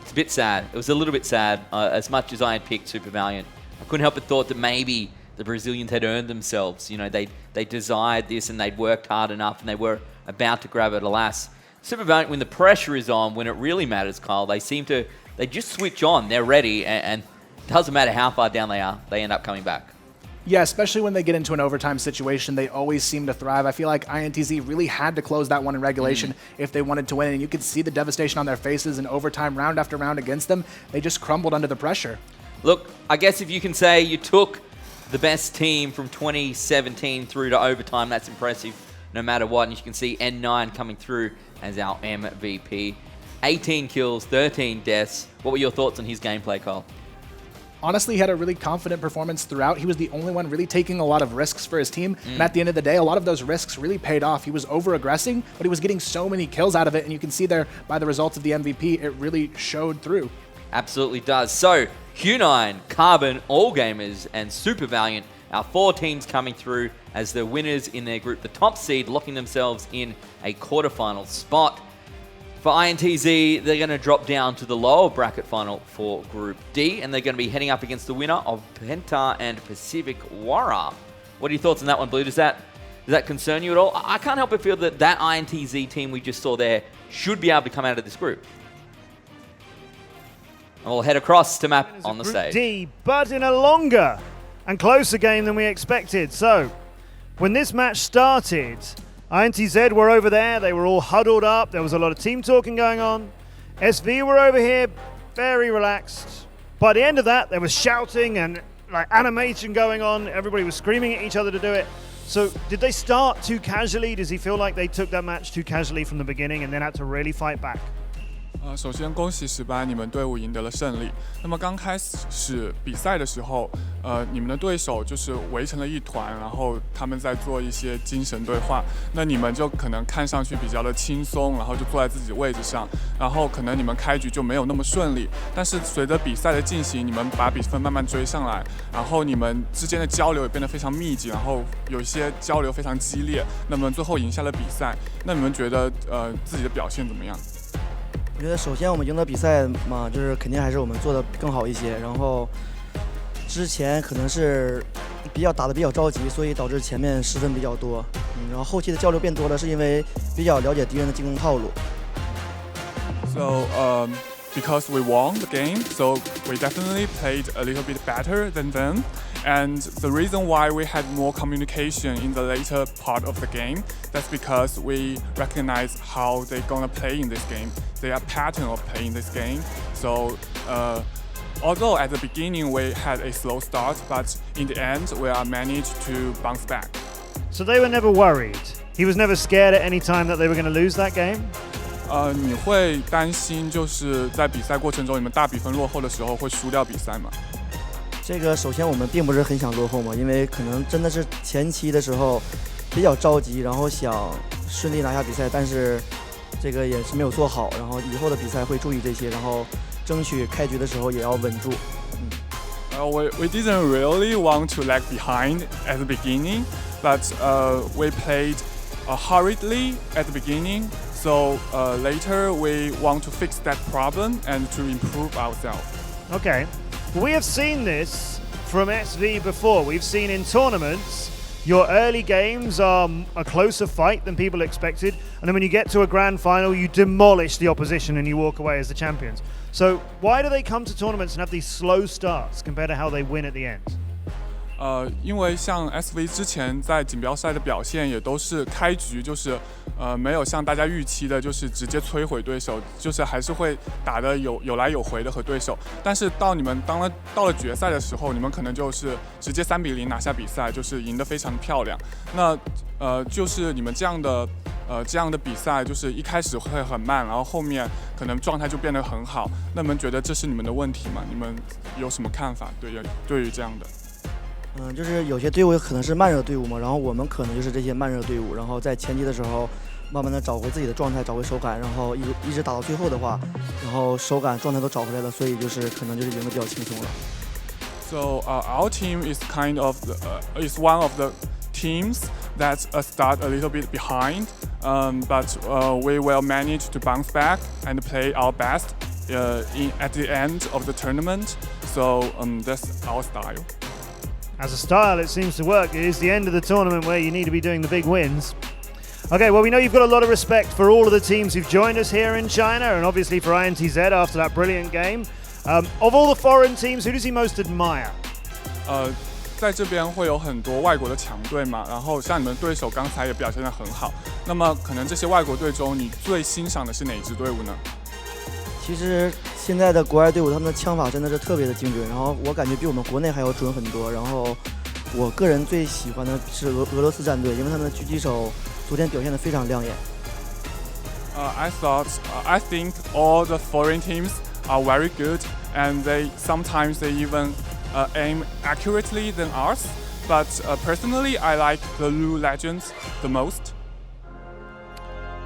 It's a bit sad. It was a little bit sad. As much as I had picked Super Valiant, I couldn't help but thought that maybe the Brazilians had earned themselves. You know, they desired this and they'd worked hard enough and they were about to grab it. Alas, Super Valiant, when the pressure is on, when it really matters, Kyle, they just switch on. They're ready, and it doesn't matter how far down they are, they end up coming back. Yeah, especially when they get into an overtime situation, they always seem to thrive. I feel like INTZ really had to close that one in regulation if they wanted to win, and you could see the devastation on their faces in overtime, round after round against them. They just crumbled under the pressure. Look, I guess if you can say you took the best team from 2017 through to overtime, that's impressive no matter what, and you can see N9 coming through as our MVP. 18 kills, 13 deaths. What were your thoughts on his gameplay, Kyle? Honestly, he had a really confident performance throughout. He was the only one really taking a lot of risks for his team. And at the end of the day, a lot of those risks really paid off. He was over-aggressing, but he was getting so many kills out of it. And you can see there by the results of the MVP, it really showed through. Absolutely does. So, Q9, Carbon, All Gamers, and Super Valiant, our 4 teams coming through as the winners in their group. The top seed locking themselves in a quarterfinal spot. For INTZ, they're going to drop down to the lower bracket final for Group D, and they're going to be heading up against the winner of Penta and Pacific Warrior. What are your thoughts on that one, Blue? Does that concern you at all? I can't help but feel that INTZ team we just saw there should be able to come out of this group. And we'll head across to map on the stage. D, but in a longer and closer game than we expected. So, when this match started, INTZ were over there, they were all huddled up, there was a lot of team talking going on. SV were over here, very relaxed. By the end of that, there was shouting and like animation going on, everybody was screaming at each other to do it. So did they start too casually? Does he feel like they took that match too casually from the beginning and then had to really fight back? 首先恭喜18你们队伍赢得了胜利。那么刚开始比赛的时候，你们的对手就是围成了一团，然后他们在做一些精神对话。那你们就可能看上去比较的轻松，然后就坐在自己位置上，然后可能你们开局就没有那么顺利。但是随着比赛的进行，你们把比分慢慢追上来，然后你们之间的交流也变得非常密集，然后有一些交流非常激烈。那么最后赢下了比赛。那你们觉得自己的表现怎么样？ 我觉得首先我们赢得比赛嘛，就是肯定还是我们做的更好一些。然后之前可能是打得比较着急，所以导致前面失分比较多。然后后期的交流变多了，是因为比较了解敌人的进攻套路。So because we won the game, so we definitely played a little bit better than them. And the reason why we had more communication in the later part of the game, that's because we recognize how they're gonna play in this game, their pattern of playing this game. So although at the beginning we had a slow start, but in the end we are managed to bounce back. So they were never worried. He was never scared at any time that they were going to lose that game. 你会担心就是在比赛过程中你们大比分落后的时候会输掉比赛吗？ 这个首先我们并不是很想落后嘛，因为可能真的是前期的时候比较着急，然后想顺利拿下比赛，但是这个也是没有做好，然后以后的比赛会注意这些，然后争取开局的时候也要稳住。We didn't really want to lag behind at the beginning, but we played hurriedly at the beginning. So later we want to fix that problem and to improve ourselves. Okay. We have seen this from SV before. We've seen in tournaments, your early games are a closer fight than people expected, and then when you get to a grand final, you demolish the opposition and you walk away as the champions. So why do they come to tournaments and have these slow starts compared to how they win at the end? 因为像 SV 之前在锦标赛的表现也都是开局就是没有像大家预期的，就是直接摧毁对手，就是还是会打得有来有回的和对手。但是到你们到了决赛的时候，你们可能就是直接3比0拿下比赛，就是赢得非常漂亮。那就是你们这样的比赛，就是一开始会很慢，然后后面可能状态就变得很好。那你们觉得这是你们的问题吗？你们有什么看法？对于这样的？ 就是有些队伍可能是慢热队伍嘛，然后我们可能就是这些慢热队伍，然后在前期的时候慢慢的找回自己的状态，找回手感，然后一直打到最后的话，然后手感状态都找回来了，所以就是可能就是赢得比较轻松了。So our team is is one of the teams that start a little bit behind, but we will manage to bounce back and play our best at the end of the tournament. So that's our style. As a style, it seems to work. It is the end of the tournament where you need to be doing the big wins. Okay, well, we know you've got a lot of respect for all of the teams who've joined us here in China, and obviously for INTZ after that brilliant game. Of all the foreign teams, who does he most admire? 在这边会有很多外国的强队嘛，然后像你们对手刚才也表现得很好。那么可能这些外国队中，你最欣赏的是哪支队伍呢？其实现在的国外队伍他们的枪法真的是特别的精准，然后我感觉比我们国内还要准很多。然后我个人最喜欢的是俄罗斯战队，因为他们的狙击手昨天表现得非常亮眼。I think all the foreign teams are very good, and sometimes they even aim accurately than ours. But personally, I like the Lu Legends the most.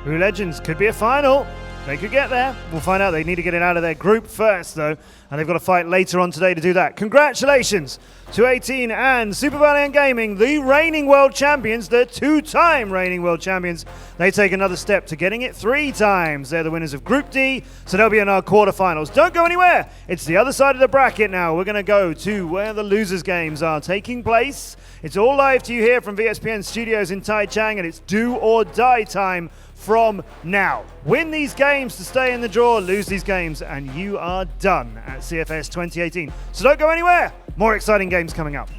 Blue Legends could be a final. They could get there. We'll find out. They need to get it out of their group first, though, and they've got to fight later on today to do that. Congratulations to 18 and Super Valiant Gaming, the reigning world champions, the two-time reigning world champions. They take another step to getting it 3 times. They're the winners of Group D, so they'll be in our quarterfinals. Don't go anywhere. It's the other side of the bracket now. We're going to go to where the losers' games are taking place. It's all live to you here from VSPN Studios in Taichung, and it's do or die time from now. Win these games to stay in the draw, lose these games, and you are done at CFS 2018. So don't go anywhere. More exciting games coming up.